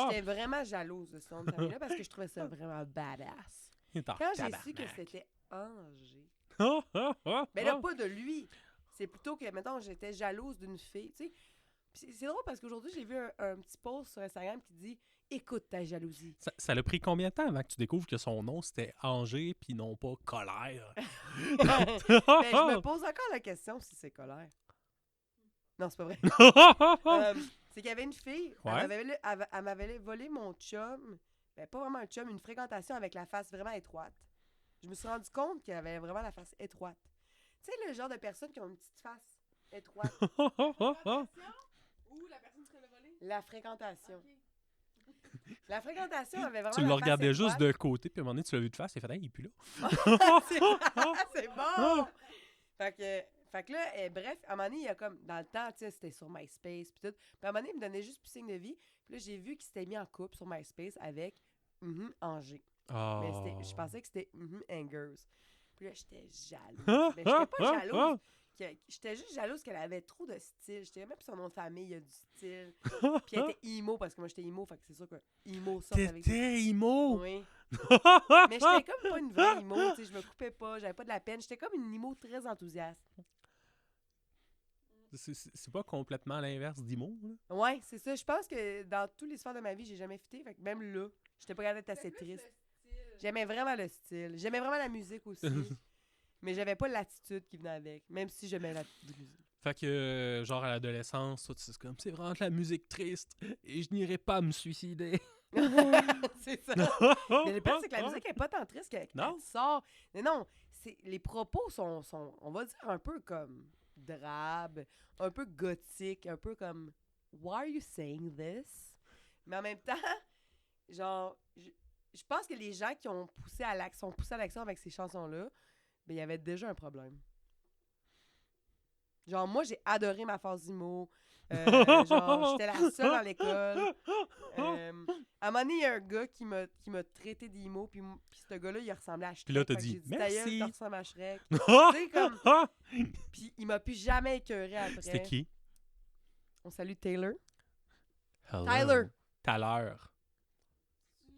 J'étais vraiment jalouse de ce nom de famille-là parce que je trouvais ça vraiment badass. Quand j'ai su que c'était Angers, mais là, pas de lui. C'est plutôt que, mettons, j'étais jalouse d'une fille, tu sais. Puis c'est drôle parce qu'aujourd'hui, j'ai vu un petit post sur Instagram qui dit « Écoute ta jalousie Ça l'a pris combien de temps avant que tu découvres que son nom c'était Angers puis non pas Colère? ». Ben, je me pose encore la question si c'est colère. Non, c'est pas vrai. C'est qu'il y avait une fille, Ouais. elle m'avait volé mon chum, ben, pas vraiment un chum, une fréquentation avec la face vraiment étroite. Je me suis rendu compte qu'elle avait vraiment la face étroite. Tu sais, le genre de personnes qui ont une petite face étroite. Ou la personne qui te l'a volé? La fréquentation. Ok. La fréquentation avait vraiment Tu la le face regardais juste étroite. de côté, puis à un moment donné, tu l'as vu de face, et fait, hey, il est plus là. C'est bon! Fait que là, bref, à un moment donné, il y a comme, dans le temps, tu sais, c'était sur MySpace, puis tout. Puis à un moment donné, il me donnait juste plus signe de vie. Puis là, j'ai vu qu'il s'était mis en couple sur MySpace avec Angers. Mais je pensais que c'était Angers. Puis là, j'étais jalouse. Mais j'étais pas jalouse. J'étais juste jalouse qu'elle avait trop de style. J'étais même son nom de famille, il y a du style. Puis elle était emo, parce que moi, j'étais emo. Fait que c'est sûr que emo sort avec... T'étais emo! Oui. Mais j'étais comme pas une vraie emo, tu sais, je me coupais pas, j'avais pas de la peine. J'étais comme une emo très enthousiaste. C'est pas complètement l'inverse d'emo, là? Ouais, c'est ça. Je pense que dans tous les sphères de ma vie, j'ai jamais fité. Fait que même là, j'étais pas capable d'être assez C'était plus triste. le style. J'aimais vraiment le style. J'aimais vraiment la musique aussi. Mais j'avais pas l'attitude qui venait avec, même si j'aimais la musique. Fait que, genre, à l'adolescence, toi, c'est comme, c'est vraiment de la musique triste, et je n'irai pas me suicider. C'est ça. Mais le pire, c'est que la musique est pas tant triste quand Non. elle sort. Mais non, les propos sont, on va dire, un peu comme drabe, un peu gothique, un peu comme Why are you saying this? Mais en même temps, genre, je pense que les gens qui ont poussé à l'action avec ces chansons-là, ben, il y avait déjà un problème. Genre, moi, j'ai adoré ma phase d'humour. Genre, j'étais la seule dans l'école. À un moment donné, il y a un gars qui m'a traité d'emo, puis ce gars-là, il ressemblait à Shrek. Puis là, t'as Fait que dit, j'ai dit, ta gueule, merci. tu ressembles à Shrek. Tu sais, comme... Puis il m'a plus jamais écœuré après. C'était qui? On salue Taylor. Hello. Tyler. Tyler. Tu,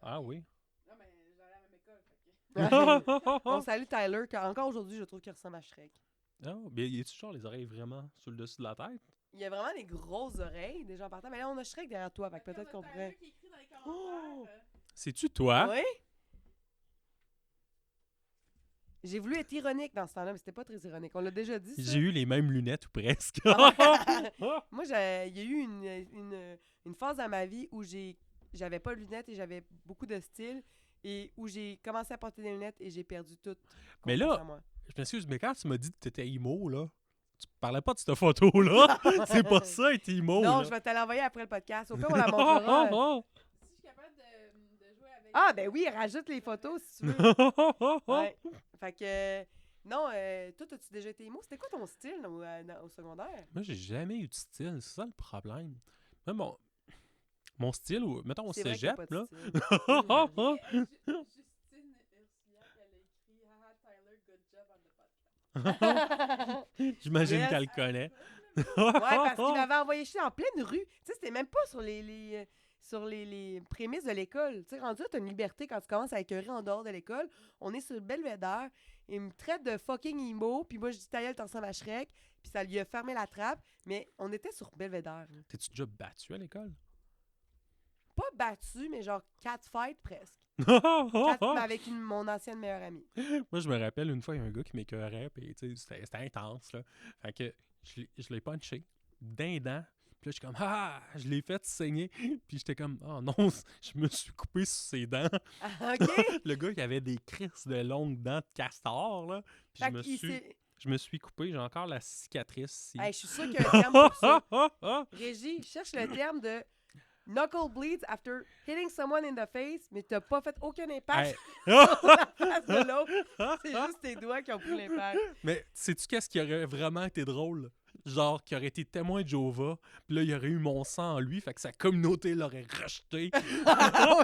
Ah ok. oui. Non, mais j'allais à la même école. Fait que... On salue Tyler, encore aujourd'hui, je trouve qu'il ressemble à Shrek. Ah, mais y a-tu genre les oreilles vraiment sur le dessus de la tête? Il y a vraiment des grosses oreilles, déjà en partant. Mais là, on a Shrek derrière toi, fait que peut-être qu'on pourrait... Qui écrit dans les Oh! commentaires, C'est-tu toi? Oui? J'ai voulu être ironique dans ce temps-là, mais c'était pas très ironique. On l'a déjà dit, ça. J'ai eu les mêmes lunettes ou presque. Moi, il y a eu une phase dans ma vie où j'avais pas de lunettes et j'avais beaucoup de style et où j'ai commencé à porter des lunettes et j'ai perdu tout. Mais là, confiance en moi. je m'excuse, mais quand tu m'as dit que t'étais emo, là, Tu parlais pas de cette photo-là. C'est pas ça, être emo. Non, là. je vais te l'envoyer après le podcast. Au pire, on la montrera. Si je suis capable de jouer avec. Ah, ben oui, rajoute les photos si tu veux. Ouais. Fait que... Non, toi, as-tu déjà été emo? C'était quoi ton style au secondaire? Moi, j'ai jamais eu de style. C'est ça le problème. Moi, mon style, mettons au C'est vrai qu'il y a cégep, pas de là. style. Justine Ursula, elle a écrit Haha Tyler, good job on the podcast. J'imagine Yes. qu'elle le connaît. Ouais, parce qu'il m'avait envoyé chier en pleine rue. Tu sais, c'était même pas sur les prémices de l'école. Tu sais, rendu là, t'as une liberté quand tu commences à écœurer en dehors de l'école. On est sur le belvédère. Il me traite de fucking emo. Puis moi, je dis, ta gueule, t'en ressembles à Shrek. Puis ça lui a fermé la trappe. Mais on était sur belvédère. Là. T'es-tu déjà battu à l'école? Pas battu, mais genre catfight presque. Avec mon ancienne meilleure amie. Moi, je me rappelle une fois, il y a un gars qui m'écœurait, puis tu sais, c'était intense, là. Fait que je l'ai punché d'un dent. Puis là, je suis comme, je l'ai fait saigner. Puis j'étais comme, oh non, je me suis coupé sur ses dents. Ah, OK? Le gars, il avait des crises de longues dents de castor, là. Puis Fait qu'il s'est- je me suis coupé, j'ai encore la cicatrice ici. Hey, je suis sûre qu'il y a un terme pour ça. Régie, cherche le terme de knuckle bleeds after hitting someone in the face, mais t'as pas fait aucun impact Hey. sur la face de l'autre. C'est juste tes doigts qui ont pris l'impact. Mais sais-tu qu'est-ce qui aurait vraiment été drôle? Genre, qui aurait été témoin de Jéhovah, puis là, il y aurait eu mon sang en lui, fait que sa communauté l'aurait rejeté. Oh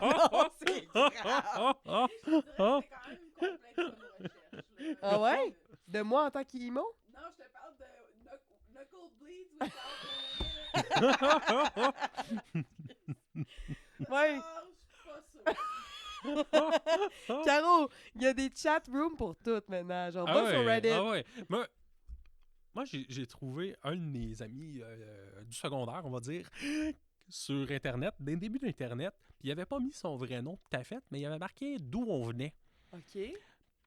non, c'est grave. Je dirais que c'est quand même complexe comme recherche. Là. Ah ouais? De moi en tant qu'imo? Non, je te parle de knuckle bleeds without. Ouais. Ah, je suis pas sûre. Caro, il y a des chat rooms pour toutes maintenant. Genre, va sur Reddit. Ah ouais. Moi j'ai trouvé un de mes amis du secondaire, on va dire, sur Internet, dès le début d'Internet, puis il avait pas mis son vrai nom tout à fait, mais il avait marqué d'où on venait. OK.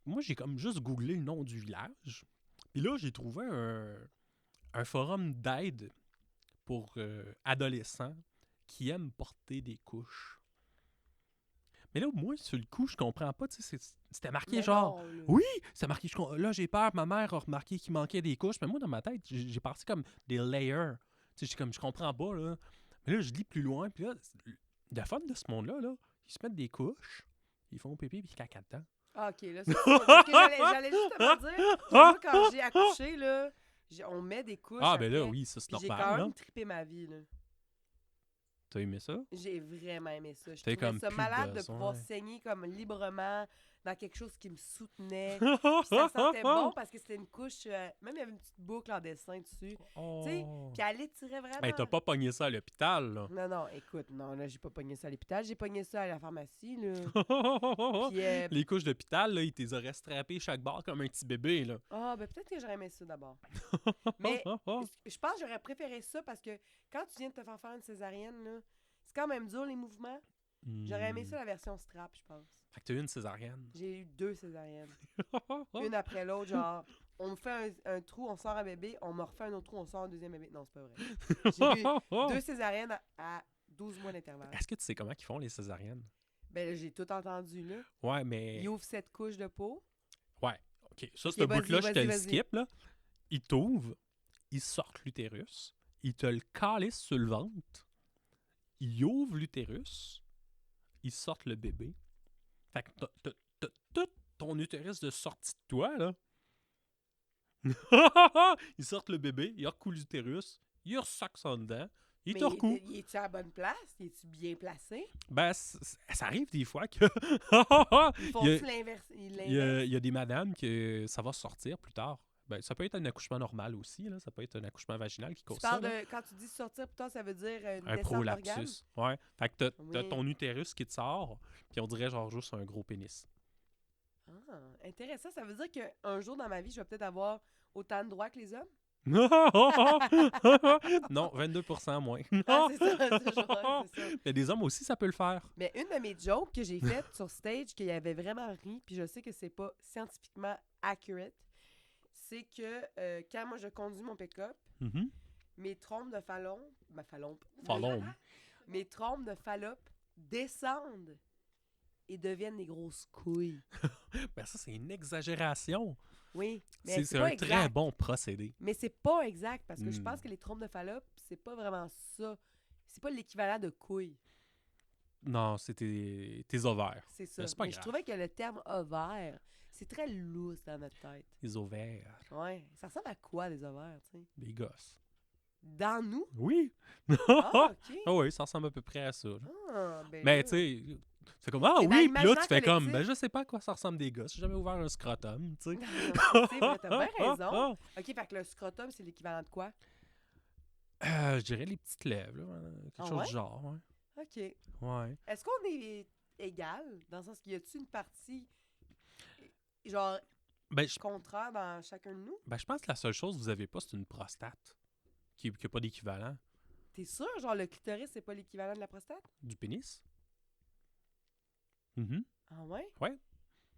Moi, j'ai comme juste googlé le nom du village, puis là, j'ai trouvé un forum d'aide pour adolescents qui aiment porter des couches. Mais là, moi, sur le coup, je comprends pas, tu sais, c'était marqué Mais genre... non, là. Oui, c'est marqué. Là, j'ai peur. Ma mère a remarqué qu'il manquait des couches. Mais moi, dans ma tête, j'ai pensé comme des layers. Tu sais, je comprends pas, là. Mais là, je lis plus loin. Puis là, le fun de ce monde-là, là, ils se mettent des couches, ils font pipi puis ils caca dedans. Ah, OK, là, c'est ça. Parce que j'allais justement dire, moi, quand j'ai accouché, là, on met des couches. Ah, ben là, après, oui, ça, c'est puis j'ai normal, quand là. même trippé ma vie, là. T'as aimé ça? J'ai vraiment aimé ça. Je T'as trouvais comme ça plus malade de besoin. pouvoir saigner comme librement dans quelque chose qui me soutenait. Puis ça sentait bon parce que c'était une couche... même il y avait une petite boucle en dessin dessus. Oh. Tu sais, puis elle étirait vraiment. Ben, t'as pas pogné ça à l'hôpital, là. Non, non, écoute, non, là, j'ai pas pogné ça à l'hôpital. J'ai pogné ça à la pharmacie, là. Puis, Les couches d'hôpital, là, ils t'es auraient strappé chaque barre comme un petit bébé, là. ah, ben peut-être que j'aurais aimé ça d'abord. Mais je pense que j'aurais préféré ça parce que quand tu viens de te faire une césarienne, là, c'est quand même dur, les mouvements. J'aurais aimé ça la version strap, je pense. Fait que t'as eu une césarienne. J'ai eu 2 césariennes. Une après l'autre, genre, on me fait un trou, on sort un bébé, on me refait un autre trou, on sort un deuxième bébé. Non, c'est pas vrai. J'ai eu 2 césariennes à 12 mois d'intervalle. Est-ce que tu sais comment ils font les césariennes? Ben là, j'ai tout entendu, là. Ouais, mais... Il ouvre cette couche de peau. Ouais, OK. Ça, Ok, ce bout-là, je te le vas-y. skip, là. Ils t'ouvrent, ils sortent l'utérus, ils te le calissent sur le ventre, ils ouvrent l'utérus, ils sortent le bébé. Fait que t'as tout ton utérus de sortie de toi, là. Ils sortent le bébé, ils recoulent l'utérus, ils ressaquent ça dedans, ils Mais te recouent. il est-tu à la bonne place? Il est-tu bien placé? Ben, ça arrive des fois que... Ils font-tu l'inverse? Il y a des madames que ça va sortir plus tard. Ben, ça peut être un accouchement normal aussi, là. Ça peut être un accouchement vaginal qui Tu cause ça. parles là. de... Quand tu dis sortir plus tard, ça veut dire une Un descente d'organes? prolapsus. Ouais. Fait que t'as Oui. ton utérus qui te sort, puis on dirait genre juste un gros pénis. Ah, intéressant. Ça veut dire qu'un jour dans ma vie, je vais peut-être avoir autant de droits que les hommes? Non, 22% moins. Ah, c'est ça, toujours, c'est ça. Mais des hommes aussi, ça peut le faire. Mais une de mes jokes que j'ai faites sur stage, qu'il y avait vraiment ri, puis je sais que c'est pas scientifiquement accurate, c'est que quand moi je conduis mon pick-up, Mhm. mes trompes de Fallon. mes trompes de Fallope descendent et deviennent des grosses couilles. Ben ça, c'est une exagération. Oui, mais C'est c'est un pas très exact. bon procédé. Mais c'est pas exact, parce que je pense Hmm. que les trompes de Fallope, c'est pas vraiment ça. C'est pas l'équivalent de couilles. Non, c'est tes ovaires. C'est ça. Mais c'est pas Mais je grave. trouvais que le terme ovaire, c'est très loose dans notre tête. Les ovaires. Ouais. Ça ressemble à quoi, des ovaires, tu sais? Des gosses. Dans nous? Oui! Ah, OK. Ah oui, ça ressemble à peu près à ça. Là. Ah, ben Mais là. tu sais, c'est comme ah Mais dans oui, puis là tu l'imaginaire fais comme collectif- ben je sais pas à quoi ça ressemble des gosses, j'ai jamais ouvert un scrotum, tu sais. C'est vrai, t'as bien raison. OK, fait que le scrotum, c'est l'équivalent de quoi? Je dirais les petites lèvres, là, quelque Ah chose ouais? du genre, ouais. OK. Ouais. Est-ce qu'on est égal, dans le sens qu'il y a-tu une partie, genre, Ben je, contraire dans chacun de nous? ben, je pense que la seule chose que vous avez pas, c'est une prostate qui n'a pas d'équivalent T'es sûr, genre, le clitoris, c'est pas l'équivalent de la prostate? du pénis. Mhm. Ah ouais? Ouais.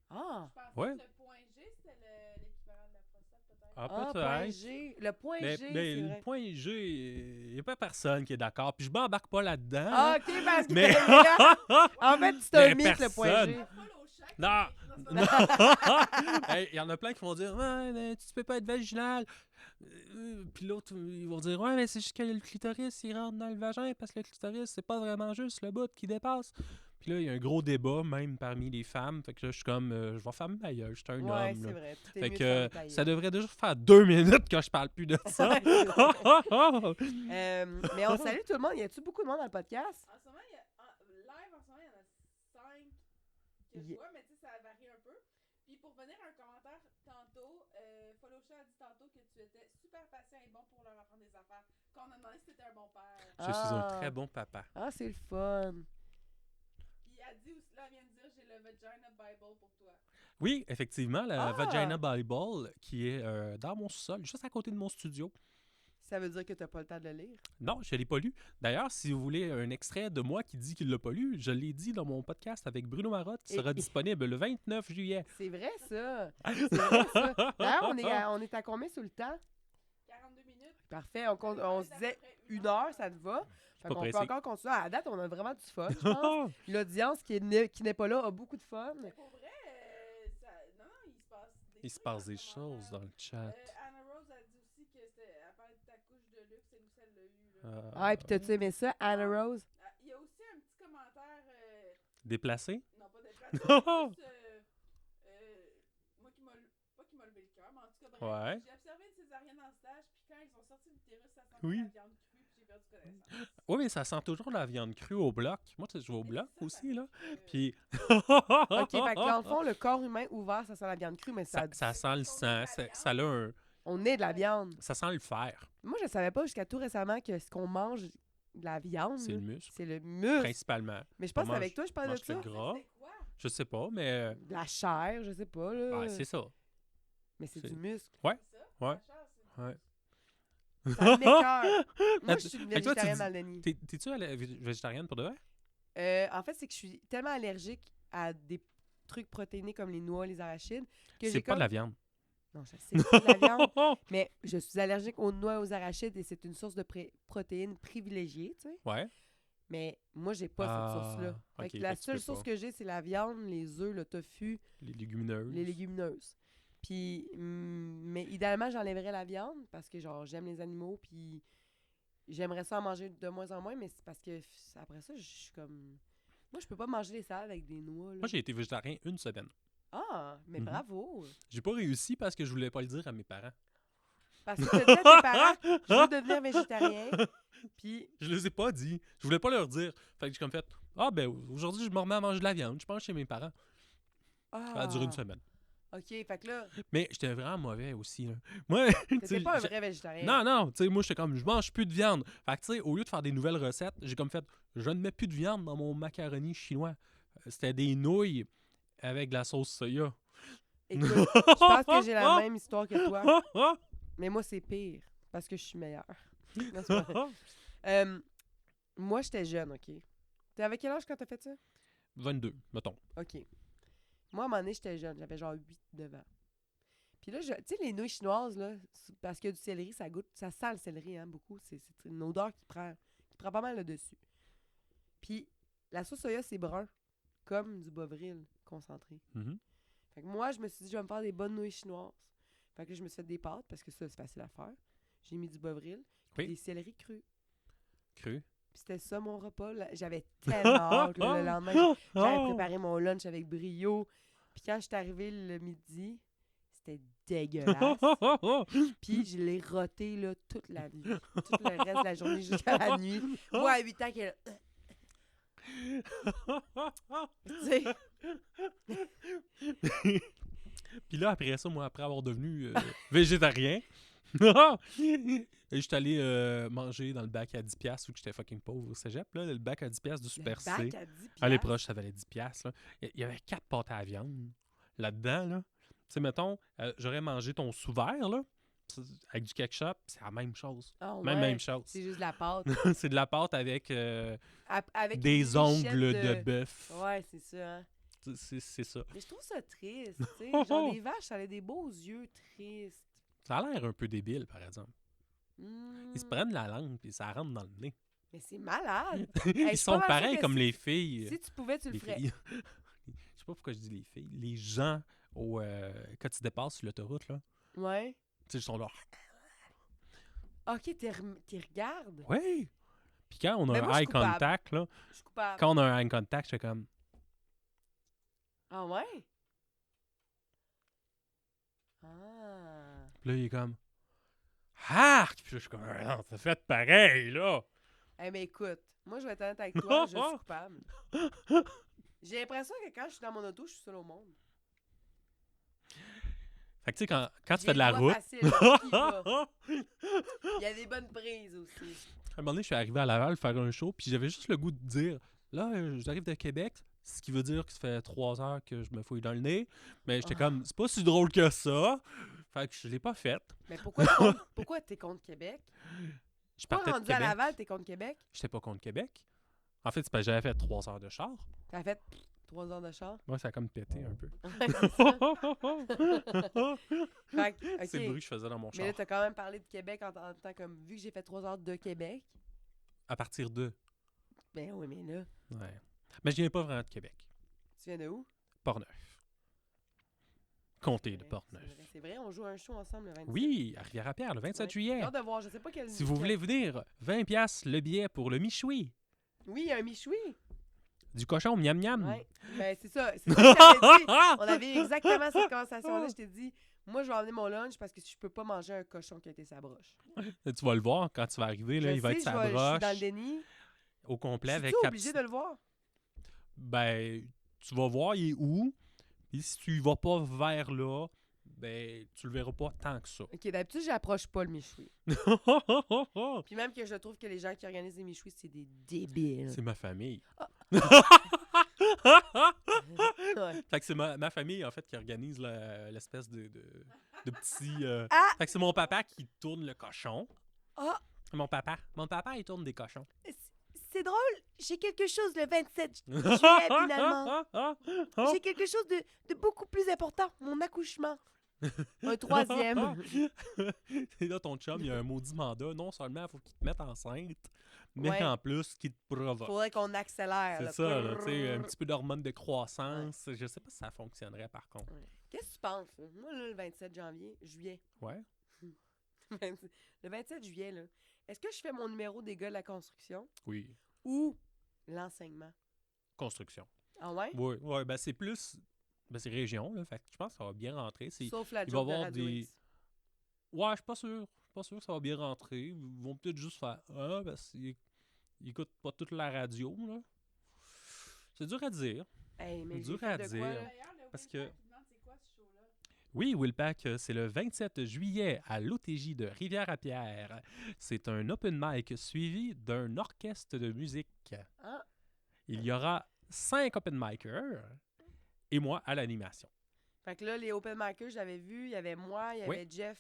Ah! Je pensais Ouais. que le point G, c'était l'équivalent de la prostate, peut-être. Ah, Ah, peut-être. point G. Le point Mais, G, mais c'est le vrai. point G, il n'y a pas personne qui est d'accord. Puis je m'embarque pas là-dedans. Ah, là. OK, parce que... Mais. En fait, c'est un Mais mythe, le point personne. G. La folle au chat. Non. Non, Hey, il y en a plein qui vont dire ouais, mais tu peux pas être vaginal. Puis l'autre, ils vont dire ouais, mais c'est juste que le clitoris il rentre dans le vagin parce que le clitoris c'est pas vraiment juste le bout qui dépasse. Puis là, il y a un gros débat même parmi les femmes. Fait que là, je suis comme je vais fermer ma gueule, je suis un Ouais, homme. c'est Là. vrai. T'es Fait mieux de que fermer ta ça gueule. devrait déjà faire 2 minutes que je parle plus de ça. Ouais, mais on salue tout le monde. Y a-tu beaucoup de monde dans le podcast? En ce moment, live, en ce moment, il y en a 5 que je Yeah. vois, mais tu sais, ça varie un peu. Puis pour venir à un commentaire tantôt, Follocha a dit tantôt que tu étais super patient et bon pour leur apprendre des affaires. Qu'on a demandé si t'étais un bon père. Je suis un Ah. très bon papa. Ah, c'est le fun. Puis elle dit aussi, là, elle vient de dire, j'ai le Vagina Bible pour toi. Oui, effectivement, la Ah! Vagina Bible qui est dans mon sous-sol, juste à côté de mon studio. Ça veut dire que t'as pas le temps de le lire? Non, je ne l'ai pas lu. D'ailleurs, si vous voulez un extrait de moi qui dit qu'il ne l'a pas lu, je l'ai dit dans mon podcast avec Bruno Marotte qui sera Et- disponible le 29 juillet. C'est vrai, ça. C'est vrai, ça. D'ailleurs, on est à combien sur le temps? 42 minutes. Parfait. On se disait 1 heure, ça te va? Fait Pas qu'on peut pressé. encore continuer. À la date, on a vraiment du fun, je pense. L'audience qui n'est pas là a beaucoup de fun. Mais pour vrai, non, il se passe Il se passe des des trucs dans les choses dans commentaires. le chat. Anna Rose a dit aussi que elle parlait de ta couche de luxe, et nous, celle l'a eu. Là. Ah, et puis t'as-tu aimé ça, Anna Rose? Il y a aussi un petit commentaire, Déplacé? non pas déplacé, moi qui m'a, pas qui m'a levé le cœur, mais en tout cas, bref, Ouais. j'ai observé une césarienne en stage, puis quand ils ont sorti l'utérus, ça sentait Oui. la viande crue, puis j'ai perdu connaissance. Oui, mais ça sent toujours la viande crue au bloc. Moi, tu sais, je vais au Mais bloc c'est ça, aussi, là. que- Puis. OK, fait que dans le fond, le corps humain ouvert, ça sent la viande crue, mais ça sent le sang. Ça a un. on est de la viande. Ça sent le fer. Moi, je savais pas jusqu'à tout récemment que ce qu'on mange de la viande, C'est là, le muscle. c'est le muscle. Principalement. Mais je pense On qu'avec mange- toi, je parlais mange de ça. le gras. C'est quoi? Je sais pas, mais. De la chair, je sais pas, là. Ouais, c'est ça. Mais c'est c'est- du muscle. Ouais. C'est ça? Ouais. La chair, c'est- Ouais. Ça m'écoeure. Moi, je suis une Fait que toi, tu végétarienne dis- dans le déni. T'es-tu végétarienne pour de vrai? En fait, c'est que je suis tellement allergique à des trucs protéinés comme les noix, les arachides, que C'est j'ai pas comme... de la viande. Non, je sais que c'est de la viande, mais je suis allergique aux noix et aux arachides et c'est une source de protéines privilégiée, tu sais. Ouais. Mais moi, j'ai pas cette source-là. Fait ok, que la fait que tu seule peux source pas. que j'ai, c'est la viande, les œufs, le tofu, Les légumineuses. les légumineuses. Puis, mais idéalement, j'enlèverais la viande parce que, genre, j'aime les animaux, puis j'aimerais ça en manger de moins en moins, mais c'est parce que après ça, je suis comme... Moi, je peux pas manger les salades avec des noix, là. Moi, j'ai été végétarien une semaine. Ah, mais Mhm. bravo! J'ai pas réussi parce que je voulais pas le dire à mes parents. Parce que tu as dit à tes parents, je veux devenir végétarien, puis... Je les ai pas dit. Je voulais pas leur dire. Fait que j'ai comme fait ah ben aujourd'hui je me remets à manger de la viande. Je pense chez mes parents. Ah, Ça a duré une semaine. OK, fait que là, Mais j'étais vraiment mauvais aussi. Là. Moi, tu sais, t'étais pas un j'ai- vrai végétarien. Non, non, tu sais, moi, j'étais comme, je mange plus de viande. Fait que, tu sais, au lieu de faire des nouvelles recettes, j'ai comme fait, je ne mets plus de viande dans mon macaroni chinois. C'était des nouilles avec de la sauce soya. Écoute, je pense que j'ai la même histoire que toi, mais moi, c'est pire, parce que je suis meilleure. Non, c'est pas vrai. Moi, j'étais jeune, OK? T'es avec quel âge quand t'as fait ça? 22, mettons. OK. Moi, à un moment donné, j'étais jeune. J'avais genre 8-9 ans. Puis là, tu sais, les nouilles chinoises, là, parce que du céleri, ça goûte, ça sent le céleri, hein, beaucoup. C'est une odeur qui prend pas mal le dessus. Puis la sauce soya, c'est brun, comme du bovril concentré. Mhm. Fait que moi, je me suis dit, je vais me faire des bonnes nouilles chinoises. Fait que là, je me suis fait des pâtes parce que ça, c'est facile à faire. J'ai mis du bovril, Oui. des céleris crus. Cru. Puis c'était ça mon repas. Là. J'avais tellement hâte. Là, le lendemain, j'avais préparé mon lunch avec brio. Puis quand je suis arrivée le midi, c'était dégueulasse. Puis je l'ai roté là, toute la nuit. Tout le reste de la journée jusqu'à la nuit. Moi, à 8 ans, qu'elle... Tu sais, Puis là, après ça, moi, après avoir devenu végétarien, je suis allé manger dans le bac à 10$ vu que j'étais fucking pauvre au cégep. Là, le bac à 10$ du Super C. bac à 10 À l'époque, ça valait 10$. Là. Il y avait 4 pâtes à la viande là-dedans. Là. Tu sais, mettons, j'aurais mangé ton sous-vert là, avec du ketchup, c'est la même chose. Ah Même chose. C'est juste de la pâte. C'est de la pâte avec Avec des une lichette ongles de bœuf. Ouais, c'est ça. Hein. C'est ça. Mais je trouve ça triste, tu sais. Genre, des vaches, ça a des beaux yeux tristes. Ça a l'air un peu débile, par exemple. Ils se prennent la langue puis ça rentre dans le nez. Mais c'est malade. Ils sont pareils comme les filles. Si tu pouvais, tu le Les ferais. filles. Je sais pas pourquoi je dis les filles. Les gens, quand tu dépasses sur l'autoroute, là, Ouais. tu sais, ils sont là. Ok, t'y regardes. Oui! Puis quand on a Mais moi, je un suis eye coupable. contact, là, Je suis coupable. quand on a un eye contact, je fais comme. Ah ouais? Ah. Puis là, il est comme. Arc! Puis là, je suis comme. Ah, non, t'as fait pareil, là! Eh mais écoute, moi, je vais être honnête avec toi, je suis coupable. J'ai l'impression que quand je suis dans mon auto, je suis seule au monde. Fait que tu sais, quand tu J'ai fais de la le droit route. facile, qui va. Il y a des bonnes prises aussi. À un moment donné, je suis arrivé à Laval faire un show, puis j'avais juste le goût de dire là, j'arrive de Québec, ce qui veut dire que ça fait 3 heures que je me fouille dans le nez. Mais j'étais comme, c'est pas si drôle que ça. Fait que je l'ai pas fait. Mais pourquoi t'es contre Québec? Je Toi, partais de rendu à Québec. Laval, t'es contre Québec? J'étais pas contre Québec. En fait, c'est parce que j'avais fait 3 heures de char. T'as fait 3 heures de char? Moi, ça a comme pété un peu. Ouais, c'est ça. Fait que, ok. C'est le bruit que je faisais dans mon Mais char. là, t'as quand même parlé de Québec en tant comme, vu que j'ai fait 3 heures de Québec. À partir de. Ben oui, mais là, Ouais. Mais je viens pas vraiment de Québec. tu viens de où? Portneuf. Comté de C'est vrai, Portneuf. c'est vrai, on joue un show ensemble le 27. Oui, à Rivière-à-Pierre, le 27 Ouais. juillet. J'ai hâte de voir, je sais pas quel... Si vous voulez venir, 20$ le billet pour le michoui. Oui, il y a un michoui. Du cochon, miam miam. Ouais. Ben c'est ça, c'est ça que je t'avais dit. On avait exactement cette conversation-là. Je t'ai dit, moi, je vais emmener mon lunch parce que je peux pas manger un cochon qui a été sa broche. Tu vas le voir quand tu vas arriver, là, Je il va sais, être sa je suis broche dans le déni. au complet Je avec suis ta obligé petite... de le voir. Ben, tu vas voir il est où. Et si tu y vas pas vers là, ben, tu le verras pas tant que ça. OK, d'habitude, j'approche pas le michoui. Puis même que je trouve que les gens qui organisent les michouis, c'est des débiles. C'est ma famille. Ouais. Fait que c'est ma famille, en fait, qui organise l'espèce de petit... Ah! Fait que c'est mon papa qui tourne le cochon. Ah! Mon papa, il tourne des cochons. C'est drôle, j'ai quelque chose le 27 juillet, finalement. J'ai quelque chose de beaucoup plus important, mon accouchement. Un troisième. Et là, ton chum, il a un maudit mandat. Non seulement, il faut qu'il te mette enceinte, mais Ouais. en plus, qu'il te provoque. Faudrait qu'on accélère. C'est là. ça, là, tu sais, un petit peu d'hormones de croissance. Je sais pas si ça fonctionnerait, par contre. Ouais. Qu'est-ce que tu penses? Là? Moi, là, le 27 juillet. Ouais. Le 27 juillet, là, est-ce que je fais mon numéro des gars de la construction Oui. ou l'enseignement? Construction. Ah ouais? Oui, ouais, ben c'est plus... Ben c'est région, là, fait que je pense que ça va bien rentrer. Sauf la il va joke de avoir Radio des- X. Ouais, je suis pas sûr. Je suis pas sûr que ça va bien rentrer. Ils vont peut-être juste faire « Ah, parce qu'ils écoutent pas toute la radio, là. » C'est dur à dire. Hey, mais Dur j'ai à fait de dire. quoi, là? D'ailleurs, le Parce Will que- Pack, il demande c'est quoi ce show-là? Oui, Willpack, c'est le 27 juillet à l'OTJ de Rivière-à-Pierre. C'est un open mic suivi d'un orchestre de musique. Ah. Il y aura 5 open micers et moi à l'animation. Fait que là, les open micers, j'avais vu, il y avait moi, il y Oui. avait Jeff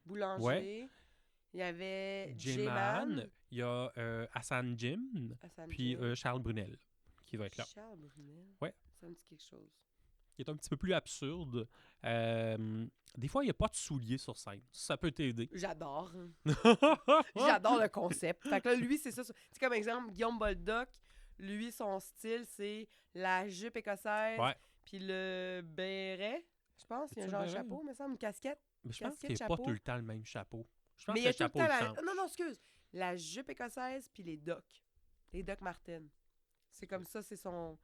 Boulanger, Ouais. il y avait J-Man, J-Man, il y a Hassan Jim, Hassan puis Jim, Charles Brunel qui va être là. Charles Brunel. Ouais. Ça me dit quelque chose. Qui est un petit peu plus absurde. Des fois, il n'y a pas de souliers sur scène. Ça peut t'aider. J'adore. J'adore le concept. Fait que là, lui, c'est ça. C'est comme exemple, Guillaume Boldoc, lui, son style, c'est la jupe écossaise, Ouais. puis le béret, je pense. Il y a C'est genre un le béret, chapeau, me semble, une casquette. Mais je pense casquette, qu'il n'y a pas chapeau. tout le temps le même chapeau. Je pense Mais il que y le a tout le chapeau, temps il la... change. Non, non, excuse. La jupe écossaise puis les docks. Les docks Martens. C'est comme ça, c'est son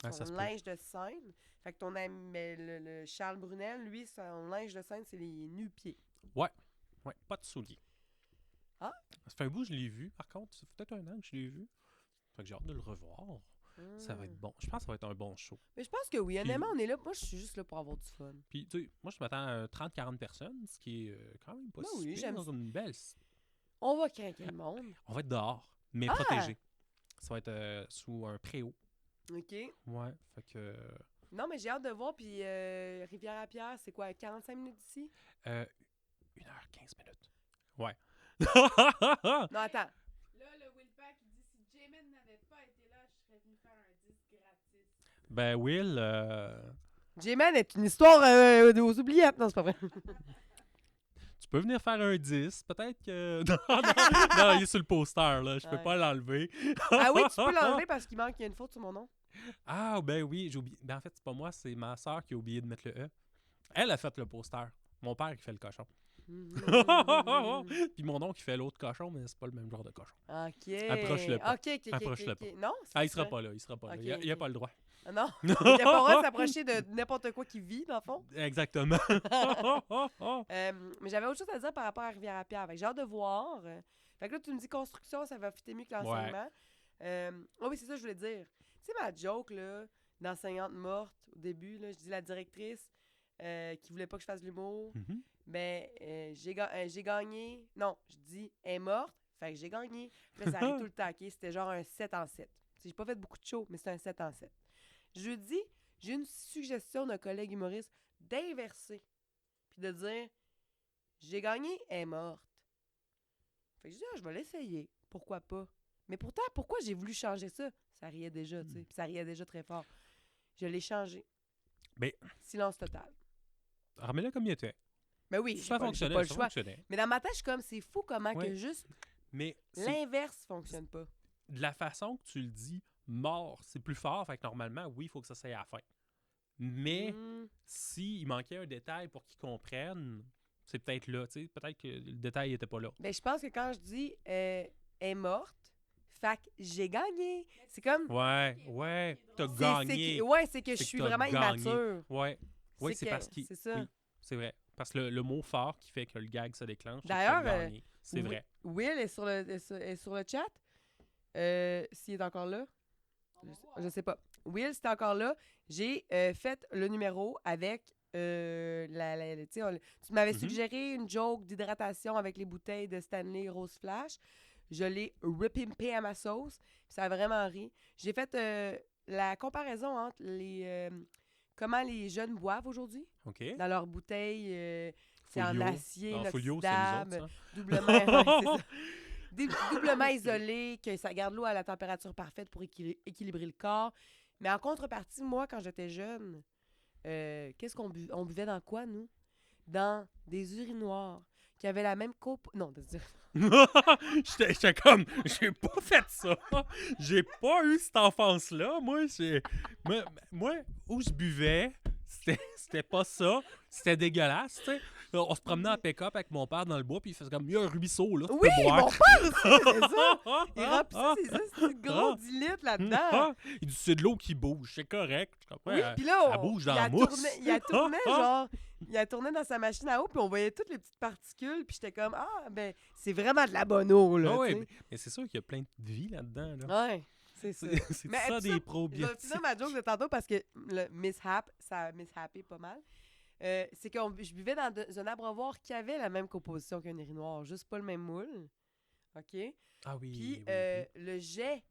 Ah, ça se peut. linge de scène. Fait que ton ami, mais le Charles Brunel, lui, son linge de scène, c'est les nu-pieds. Ouais, pas de souliers. Ah. Ça fait un bout que je l'ai vu. Par contre, ça fait peut-être un an que je l'ai vu. Fait que j'ai hâte de le revoir. Ça va être bon. Je pense que ça va être un bon show. Mais je pense que oui, Puis- honnêtement, on est là. Moi, je suis juste là pour avoir du fun. Puis, tu sais, moi, je m'attends à 30-40 personnes, ce qui est quand même pas Ben si oui, pire j'aime dans ça. une belle... On va craquer le monde. On va être dehors, mais Ah! protégé. Ça va être sous un préau. OK. Ouais, fait que... Non, mais j'ai hâte de voir. Puis Rivière-à-Pierre, c'est quoi, 45 minutes d'ici? 1h15 minutes. Ouais. Non, attends. Là, le Willpack, il dit si J-Man n'avait pas été là, je serais venu faire un disque gratis. Ben, Will... J-Man est une histoire aux oubliettes. Non, c'est pas vrai. Tu peux venir faire un 10, peut-être que... non, il est sur le poster, là. Je peux Ouais. pas l'enlever. Ah oui, tu peux l'enlever parce qu'il manque, il y a une faute sur mon nom. Ah, ben oui, j'ai oublié. Ben en fait, c'est pas moi, c'est ma soeur qui a oublié de mettre le E. Elle a fait le poster. Mon père qui fait le cochon. Puis mon oncle qui fait l'autre cochon, mais c'est pas le même genre de cochon. OK. Approche-le pas. OK. Approche-le pas. Non, c'est Ah, il sera vrai. pas là, il sera pas Ok, là. Il a ok. pas le droit. Ah, non, il n'y a pas le droit de s'approcher de n'importe quoi qui vit, dans le fond. Exactement. Mais j'avais autre chose à dire par rapport à Rivière-à-Pierre. Fait que j'ai hâte de voir. Fait que là, tu me dis construction, ça va fitter mieux que l'enseignement. Oh oui, c'est ça que je voulais dire. Tu sais, ma joke, là, d'enseignante morte, au début, là, je dis la directrice qui voulait pas que je fasse de l'humour. Mhm. Ben, j'ai gagné. Non, je dis, elle est morte, fait que j'ai gagné. Puis là, ça arrive tout le temps, OK? C'était genre un 7 en 7. J'ai pas fait beaucoup de shows, mais c'est un 7 en 7. Jeudi, j'ai une suggestion d'un collègue humoriste d'inverser. Puis de dire, j'ai gagné, elle est morte. Fait que je dis, je vais l'essayer. Pourquoi pas? Mais pourtant, pourquoi j'ai voulu changer ça? Ça riait déjà, tu sais. Puis ça riait déjà très fort. Je l'ai changé. Mais- Silence total. Remets-le comme il était. Ben oui, j'ai Ça pas le fonctionnait, ça choix. fonctionnait. Mais dans ma tête, je suis comme, c'est fou comment Ouais. que juste Mais c'est l'inverse fonctionne pas. de la façon que tu le dis, mort, c'est plus fort. Fait que normalement, oui, il faut que ça soit à la fin. Mais Hmm. s'il manquait un détail pour qu'ils comprennent, c'est peut-être là, tu sais. Peut-être que le détail n'était pas là. Ben, je pense que quand je dis elle est morte, fait que j'ai gagné. C'est comme. Ouais, t'as c'est- gagné. c'est que je C'est suis que t'as vraiment gagné. immature. Ouais. Oui, c'est que- parce qu'il. C'est ça. Oui, c'est vrai. Parce que le mot fort qui fait que le gag se déclenche, c'est que D'ailleurs, t'as gagné. C'est oui. vrai. Will est sur le chat. S'il est encore là. Je sais pas. Will, c'est encore là. J'ai fait le numéro avec tu sais, tu m'avais Mhm. suggéré une joke d'hydratation avec les bouteilles de Stanley Rose Flash. Je l'ai repimpé à ma sauce. Puis ça a vraiment ri. J'ai fait la comparaison entre comment les jeunes boivent aujourd'hui OK. dans leurs bouteilles. C'est en Folio. acier Non, Folio, c'est nous inoxydable, autres, ça. doublement, ouais, c'est ça. Doublement isolé, que ça garde l'eau à la température parfaite pour équilibrer le corps. Mais en contrepartie, moi, quand j'étais jeune, qu'est-ce qu'on buvait? On buvait dans quoi, nous? Dans des urinoirs qui avaient la même coupe. Non, J'étais comme, j'ai pas fait ça. J'ai pas eu cette enfance-là. Moi, où je buvais, c'était pas ça. C'était dégueulasse, tu sais. On se promenait en pick-up avec mon père dans le bois, puis il faisait comme, il y a un ruisseau, là, tu Oui, peux boire. mon père aussi faisait ça! Il remplissait ses gros 10 litres là-dedans. Il dit, c'est de l'eau qui bouge, c'est correct. Je comprends, Oui, elle- puis là, elle bouge dans il la a mousse. il a tourné dans sa machine à eau, puis on voyait toutes les petites particules, puis j'étais comme, ah, ben, c'est vraiment de la bonne eau, là. Ah ouais, tu sais. mais c'est sûr qu'il y a plein de vie là-dedans. Là. Ouais, c'est ça. C'est Mais ça puis des ça, probiotiques. Je vais finir ma joke de tantôt parce que le mishap, ça a mishapé pas mal. C'est que je buvais dans un abreuvoir qui avait la même composition qu'un urinoir, juste pas le même moule. OK? Ah oui. Puis oui. le jet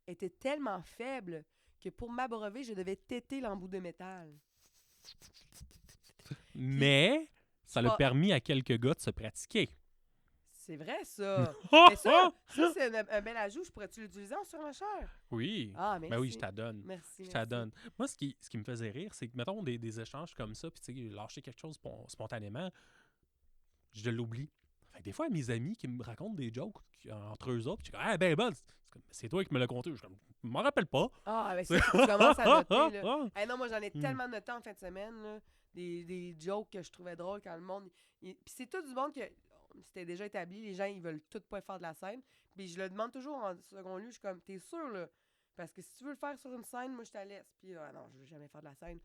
était tellement faible que pour m'abreuver, je devais téter l'embout de métal. Mais ça l'a pas- permis à quelques gars de se pratiquer. C'est vrai, ça. Ah, Mais ça c'est un bel ajout. Je pourrais-tu l'utiliser en surenchère? Oui. Ah, merci. Ben oui, je t'adonne. Merci. Je t'adonne. Moi, ce qui me faisait rire, c'est que, mettons, des échanges comme ça, puis tu sais, lâcher quelque chose spontanément, je l'oublie. Fait que des fois, mes amis qui me racontent des jokes entre eux autres, je suis comme, ah, ben bonne, c'est toi qui me l'as conté. Je suis comme, je m'en rappelle pas. Ah, ben c'est que tu commences à noter, là. Hey, non, moi, j'en ai tellement noté en fin de semaine, là, des jokes que je trouvais drôles quand le monde... Puis c'est tout du monde que... C'était déjà établi, les gens, ils veulent tout pas faire de la scène. Puis je le demande toujours en second lieu, je suis comme, t'es sûr, là? Parce que si tu veux le faire sur une scène, moi, je te laisse. Puis, non, je veux jamais faire de la scène.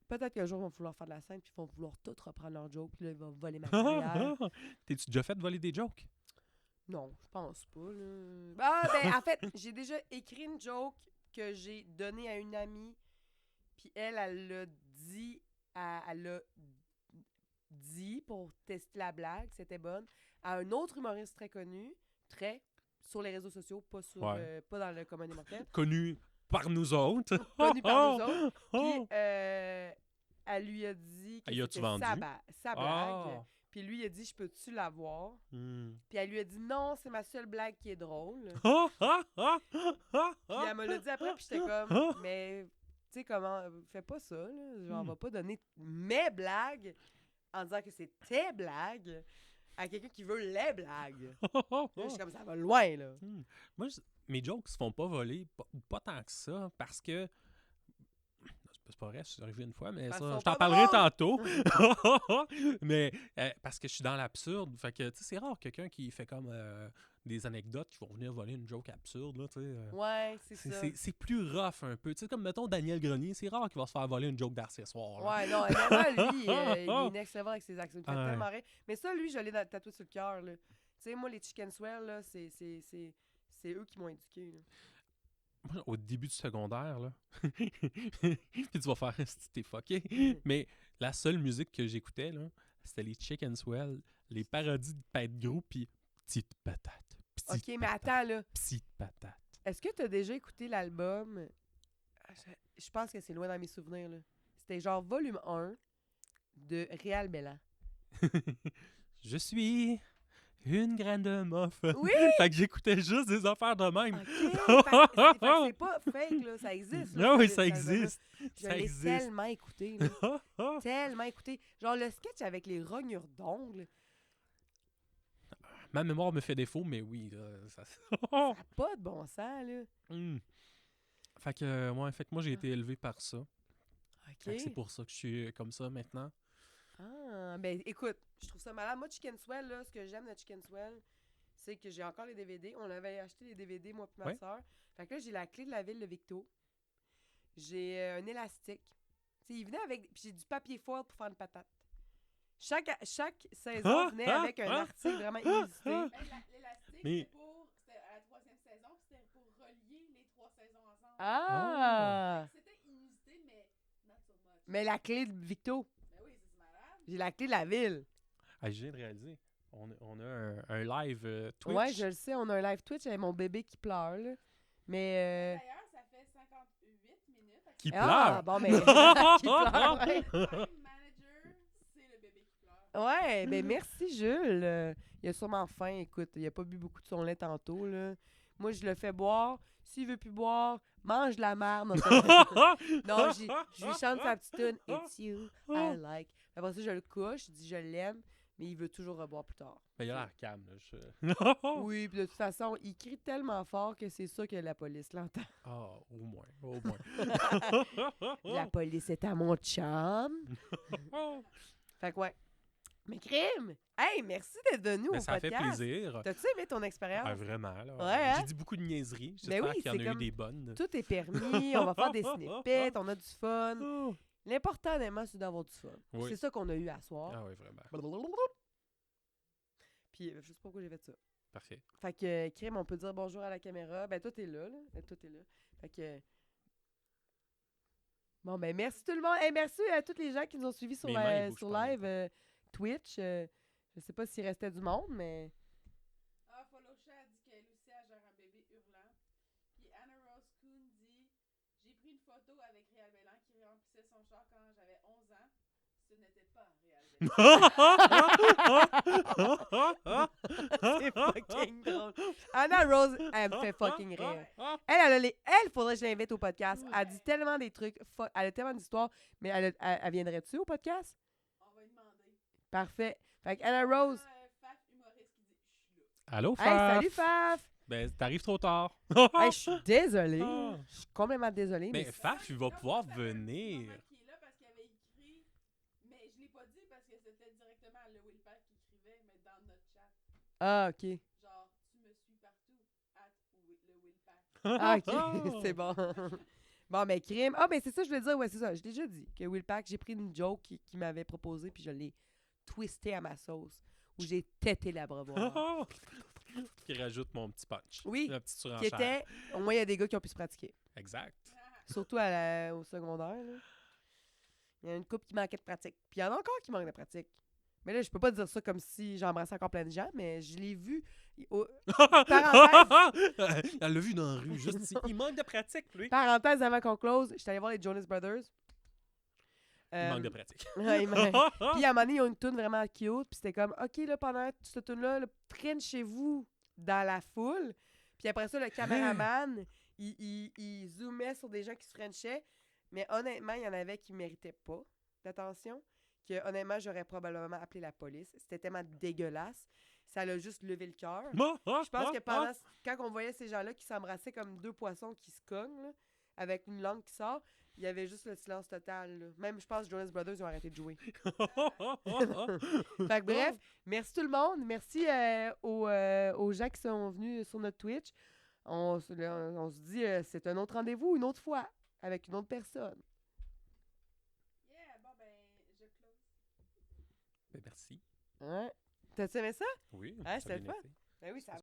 Peut-être qu'un jour, ils vont vouloir faire de la scène, puis ils vont vouloir tout reprendre leur joke, puis là, ils vont voler ma carrière. T'es-tu déjà fait voler des jokes? Non, je pense pas, là. Ah, ben, en fait, j'ai déjà écrit une joke que j'ai donnée à une amie, puis elle l'a dit, elle l'a dit pour tester la blague, c'était bonne, à un autre humoriste très connu, sur les réseaux sociaux, pas pas dans le commun des mortels. Connu par nous autres. Connu par nous autres. Puis, elle lui a dit que Y a-tu c'était vendu? sa blague. Puis lui, il a dit, je peux-tu l'avoir? Puis elle lui a dit, non, c'est ma seule blague qui est drôle. Puis elle me l'a dit après, puis j'étais comme, mais, tu sais, comment, fais pas ça, là. Genre, on va pas donner mes blagues en disant que c'est tes blagues à quelqu'un qui veut les blagues. Là, je suis comme, ça va loin, là. Moi, mes jokes se font pas voler, pas tant que ça, parce que... C'est pas vrai, c'est arrivé une fois, mais Parce ça, qu'ils sont je t'en pas parlerai drôles. tantôt. Mais parce que je suis dans l'absurde. Fait que, tu sais, c'est rare quelqu'un qui fait comme des anecdotes qui vont venir voler une joke absurde, là, tu sais. Ouais, c'est ça. C'est plus rough un peu. Tu sais, comme, mettons, Daniel Grenier, c'est rare qu'il va se faire voler une joke d'accessoire. Là. Ouais, non, honnêtement, lui, il est inexcellent avec ses accents. Il me fait Ouais. tellement rire. Mais ça, lui, je l'ai tatoué sur le cœur, là. Tu sais, moi, les Chicken Swell, là, c'est eux qui m'ont éduqué, là. Moi, au début du secondaire, là, puis tu vas faire si t'es fucké, mais la seule musique que j'écoutais, là, c'était les Chicken Swell, les parodies de Pète Gros, puis Petite Patate. OK, mais attends, là. Petite Patate. Est-ce que tu as déjà écouté l'album? Je pense que c'est loin dans mes souvenirs, là. C'était genre volume 1 de Réal Bélan. Je suis une graine de mof. Oui! Fait que j'écoutais juste des affaires de même. OK! Fait que c'est pas fake, là. Ça existe. Là, Ah oui, cet ça album-là. existe. Je Ça l'ai existe. tellement écouté, là. Tellement écouté. Genre le sketch avec les rognures d'ongles, Ma mémoire me fait défaut, mais oui. Là, ça... ça n'a pas de bon sens, là. Fait que, fait que moi, j'ai été élevé par ça. OK. Fait que c'est pour ça que je suis comme ça maintenant. Ah, ben écoute, je trouve ça malade. Moi, Chicken Swell, là, ce que j'aime de Chicken Swell, c'est que j'ai encore les DVD. On avait acheté les DVD, moi et ma Ouais. soeur. Fait que là, j'ai la clé de la ville de Victo. J'ai un élastique. Tu sais, il venait avec... Puis j'ai du papier foil pour faire une patate. Chaque saison venait avec un article vraiment inusité. Ben, l'élastique, Mais- c'était à la 3e saison, puis c'était pour relier les 3 saisons ensemble. Ah! C'était inusité, mais not so much. Mais la clé de Victo. Ben oui, c'est malade. J'ai la clé de la ville. Ah, je viens de réaliser. On a un live Twitch. Ouais, je le sais, on a un live Twitch avec mon bébé qui pleure, là. Mais... D'ailleurs, ça fait 58 minutes. Qui Ah, pleure. bon, mais... qui pleure, ouais. Time manager, c'est le bébé qui pleure. Ouais, ben merci Jules. Il a sûrement faim, écoute. Il a pas bu beaucoup de son lait tantôt, là. Moi, je le fais boire. S'il veut plus boire, mange de la merde. Non, je lui chante sa petite tune. It's you, I like. Après ça, je le couche, je dis je l'aime, mais il veut toujours reboire plus tard. Mais il a l'air calme, là. Oui, puis de toute façon, il crie tellement fort que c'est sûr que la police l'entend. Ah, au moins, au moins. La police est à mon chum. Fait que ouais. Mais crime! Hey, merci d'être venu Mais au ça fait podcast. plaisir. T'as-tu aimé ton expérience? Ah, vraiment, là. Ouais, hein? J'ai dit beaucoup de niaiseries. Ben J'espère oui, qu'il y en c'est a eu comme- des bonnes. Tout est permis, on va faire des snippets, on a du fun. L'important, honnêtement, c'est d'avoir du fun. Oui. C'est ça qu'on a eu à soir. Ah oui, vraiment. Puis, je sais pas pourquoi j'ai fait ça. Parfait. Fait que, crime, on peut dire bonjour à la caméra. Ben, toi, t'es là, là. Toi, t'es là. Fait que... Bon, ben, merci tout le monde. Hey, merci à tous les gens qui nous ont suivis sur, Mes mains bougent sur pas, live Twitch. Je sais pas s'il restait du monde, mais... Ah, Folosha a dit qu'elle aussi a géré un bébé hurlant. Puis Anna Rose Kuhn dit j'ai pris une photo avec Réal Bélan qui remplissait son char quand j'avais 11 ans. Ce n'était pas Réal Bélan. C'est fucking drôle. Anna Rose, elle me fait fucking rire. Elle, faudrait que je l'invite au podcast. Elle dit tellement des trucs, elle a tellement d'histoires, mais elle viendrait-tu au podcast? On va lui demander. Parfait. Fait que Anna Rose, Faf Allô, Hey, Faf? salut Faf! Ben, t'arrives trop tard. Hey, je suis désolée. Ah. Je suis complètement désolée. Ben, Mais Faf, il va pouvoir Ça fait un petit venir. moment qu'il est là parce qu'il avait écrit, mais je l'ai pas dit parce que c'était directement à Le Willpack qui écrivait, mais dans notre chat. Ah, ok. Genre, tu me suis partout, le Willpack. Ah, ok. C'est bon. Bon, ben, crime. Ah, ben, c'est ça, je voulais dire. Ouais, c'est ça. Je t'ai déjà dit que Will Pack, j'ai pris une joke qu'il m'avait proposée, puis je l'ai twistée à ma sauce, où j'ai tété l'abreuvoir. Qui rajoute mon petit punch. Oui, La petite Qui surenchère. était. Au moins, il y a des gars qui ont pu se pratiquer. Exact. Surtout au secondaire. Là. Il y a une couple qui manquait de pratique. Puis il y en a encore qui manquent de pratique. Mais là, je peux pas dire ça comme si j'embrassais encore plein de gens, mais je l'ai vu. Parenthèse. Elle l'a vu dans la rue, juste ici. Il manque de pratique, lui. Parenthèse avant qu'on close, j'étais allé voir les Jonas Brothers. Il manque de pratique. Ouais, puis à un moment donné, ils ont une toune vraiment cute. Puis c'était comme, OK, là, pendant cette toune-là, traîne chez vous dans la foule. Puis après ça, le caméraman, il zoomait sur des gens qui se frenchaient. Mais honnêtement, il y en avait qui ne méritaient pas d'attention. Que honnêtement, j'aurais probablement appelé la police. C'était tellement dégueulasse. Ça l'a juste levé le cœur. Je pense que quand on voyait ces gens-là qui s'embrassaient comme deux poissons qui se cognent, là, avec une langue qui sort, il y avait juste le silence total. Là. Même, je pense, Jonas Brothers, ils ont arrêté de jouer. Fait que bref, merci tout le monde. Merci aux gens qui sont venus sur notre Twitch. On se dit, c'est un autre rendez-vous une autre fois avec une autre personne. Yeah, bon, ben, je close. Ben, merci. Ouais. T'as-tu aimé ça? Oui. Ah, ça a c'était bien le fun. été. Ben oui, ça